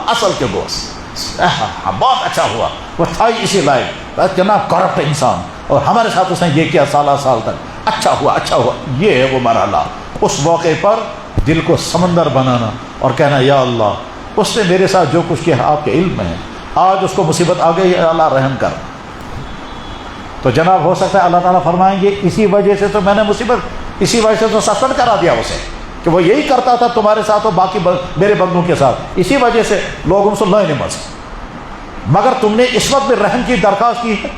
[SPEAKER 1] اصل کے گوشت بہت اچھا ہوا وہ تھا ہی اسی لائق کتنا کرپٹ انسان اور ہمارے ساتھ اس نے یہ کیا سال تک اچھا ہوا یہ ہے وہ مرحلہ. اس موقع پر دل کو سمندر بنانا اور کہنا یا اللہ اس نے میرے ساتھ جو کچھ کیا آپ کے علم میں ہے آج اس کو مصیبت آ گئی اللہ رحم کر. تو جناب ہو سکتا ہے اللہ تعالیٰ فرمائیں گے اسی وجہ سے تو میں نے اسی وجہ سے تو سسپینڈ کرا دیا اسے کہ وہ یہی کرتا تھا تمہارے ساتھ اور باقی میرے بندوں کے ساتھ اسی وجہ سے لوگوں سے نہیں نماز مگر تم نے اس وقت بھی رحم کی درخواست کی ہے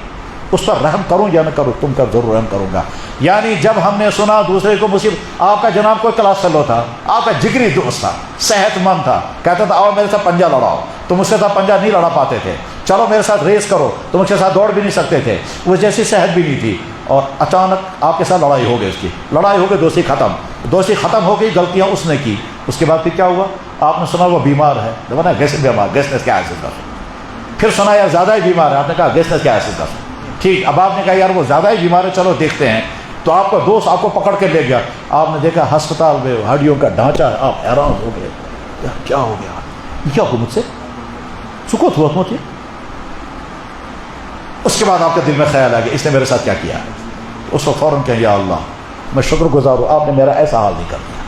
[SPEAKER 1] اس پر رحم کروں یا نہ کروں تم پر ضرور رحم کروں گا. یعنی جب ہم نے سنا دوسرے کو مصیبت آپ کا جناب کوئی کلاس فیلو تھا آپ کا جگری دوست تھا صحت مند تھا کہتا تھا آؤ میرے ساتھ پنجہ لڑاؤ تم اس کے ساتھ پنجہ نہیں لڑا پاتے تھے چلو میرے ساتھ ریس کرو تم اس کے ساتھ دوڑ بھی نہیں سکتے تھے وہ جیسی صحت بھی نہیں تھی اور اچانک آپ کے ساتھ لڑائی ہو گئی اس کی لڑائی ہو گئی دوستی ختم ہو گئی غلطیاں اس نے کی اس کے بعد پھر کیا ہوا آپ نے سنا وہ بیمار ہے دیکھو نا گیسنس کیا حاصل کر پھر سنا یار زیادہ ہی بیمار ہے آپ نے کہا گیسنس کیا حاصل کر ٹھیک اب آپ نے کہا یار وہ زیادہ ہی بیمار ہے چلو دیکھتے ہیں تو آپ کا دوست آپ کو پکڑ کے لے گیا آپ نے دیکھا ہسپتال میں ہڈیوں کا ڈھانچہ ہے آپ حیران ہو گئے کیا ہو گیا یہ کیا ہو مجھ سے سکوت ہوا مجھے. اس کے بعد آپ کے دل میں خیال آ گیا اس نے میرے ساتھ کیا کیا اس کو فوراً کہیں یا اللہ میں شکر گزار ہوں آپ نے میرا ایسا حال نہیں کر دیا.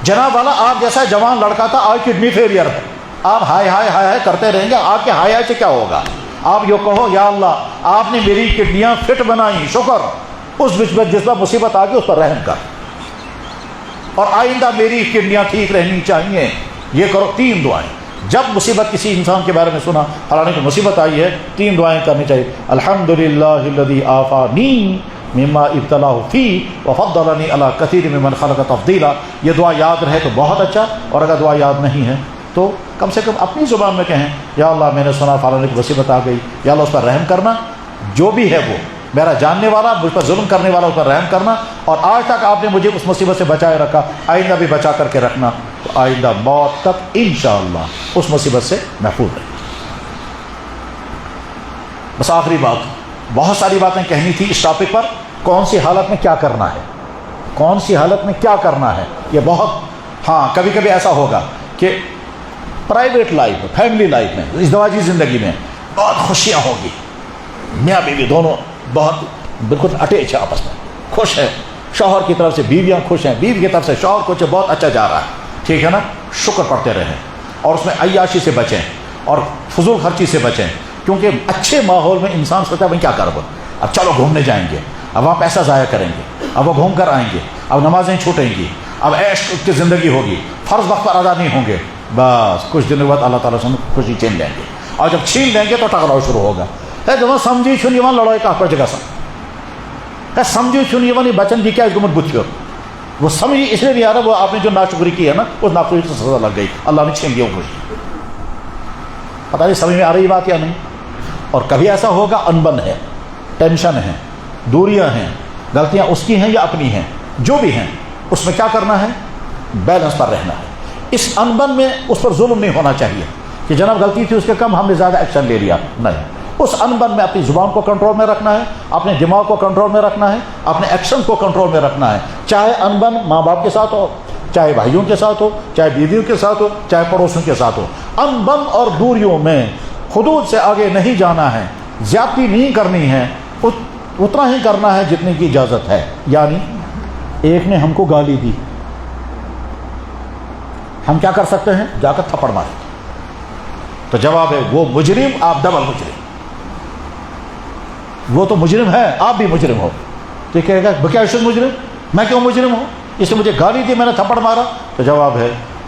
[SPEAKER 1] جناب والا آپ جیسا جوان لڑکا تھا آج کڈنی فیلئر ہے آپ ہائے کرتے رہیں گے آپ کے ہائے سے کیا ہوگا آپ یہ کہو یا اللہ آپ نے میری کڈنیاں فٹ بنائی شکر اس بیچ میں جس پر مصیبت آ گئی اس پر رحم کر اور آئندہ میری کڈنیاں ٹھیک رہنی چاہیے یہ کرو. 3 دعائیں جب مصیبت کسی انسان کے بارے میں سنا فلانے کی مصیبت آئی ہے 3 دعائیں کرنی چاہیے. الحمدللہ الذی عافانی مما ابتلاہ فی وفضلنی علی کثیر ممن خلق تفضیلا. یہ دعا یاد رہے تو بہت اچھا اور اگر دعا یاد نہیں ہے تو کم سے کم اپنی زبان میں کہیں یا اللہ میں نے سنا فلانے کی مصیبت آ گئی یا اللہ اس پر رحم کرنا جو بھی ہے وہ میرا جاننے والا مجھ پر ظلم کرنے والا اس پر رحم کرنا اور آج تک آپ نے مجھے اس مصیبت سے بچائے رکھا آئندہ بھی بچا کر کے رکھنا تو آئندہ موت تک انشاءاللہ اس مصیبت سے محفوظ رہے. بس آخری بات بہت ساری باتیں کہنی تھی اس ٹاپک پر کون سی حالت میں کیا کرنا ہے یہ بہت کبھی کبھی ایسا ہوگا کہ پرائیویٹ لائف میں فیملی لائف میں ازدواجی زندگی میں بہت خوشیاں ہوگی میاں بیوی دونوں بہت بالکل اٹیچ ہے آپس میں خوش ہیں شوہر کی طرف سے بیویاں خوش ہیں بیوی کی طرف سے شوہر خوش ہے بہت اچھا جا رہا ہے ٹھیک ہے نا شکر پڑھتے رہیں اور اس میں عیاشی سے بچیں اور فضول خرچی سے بچیں کیونکہ اچھے ماحول میں انسان سوچتا ہے بھائی کیا کروں اب چلو گھومنے جائیں گے اب وہاں پیسہ ضائع کریں گے اب وہ گھوم کر آئیں گے اب نمازیں چھوٹیں گی اب عیش کی زندگی ہوگی فرض وقت پر ادا نہیں ہوں گے بس کچھ دنوں بعد اللہ تعالیٰ سے خوشی چھین لیں گے اور جب چھین لیں گے تو ٹکراؤ شروع ہوگا جب سمجھی چھنی لڑائی کا پر جگہ سمجھی چھنی بچن کی کیا گمت بت وہ سمجھ اس لیے نہیں آ رہا وہ آپ نے جو ناشکری کی ہے نا اس ناشکری سے سزا لگ گئی اللہ نے چھین لیا خوشی پتہ نہیں سمجھ میں آ رہی بات یا نہیں. اور کبھی ایسا ہوگا انبن ہے ٹینشن ہے دوریاں ہیں غلطیاں اس کی ہیں یا اپنی ہیں جو بھی ہیں اس میں کیا کرنا ہے بیلنس پر رہنا ہے. اس انبن میں اس پر ظلم نہیں ہونا چاہیے کہ جناب غلطی تھی اس کے کم ہم نے زیادہ ایکشن لے لیا نہیں. اس انبن میں اپنی زبان کو کنٹرول میں رکھنا ہے اپنے دماغ کو کنٹرول میں رکھنا ہے اپنے ایکشن کو کنٹرول میں رکھنا ہے چاہے انبن ماں باپ کے ساتھ ہو چاہے بھائیوں کے ساتھ ہو چاہے بیویوں کے ساتھ ہو چاہے پڑوسیوں کے ساتھ ہو. انبن اور دوریوں میں حدود سے آگے نہیں جانا ہے زیادتی نہیں کرنی ہے اتنا ہی کرنا ہے جتنے کی اجازت ہے. یعنی ایک نے ہم کو گالی دی ہم کیا کر سکتے ہیں جا کر تھپڑ مارے تو جواب ہے وہ مجرم آپ ڈبل مجرم وہ تو مجرم ہے آپ بھی مجرم ہو تو کہے گا کیا مجرم میں کیوں مجرم ہوں اس نے مجھے گالی دی میں نے تھپڑ مارا تو جواب ہے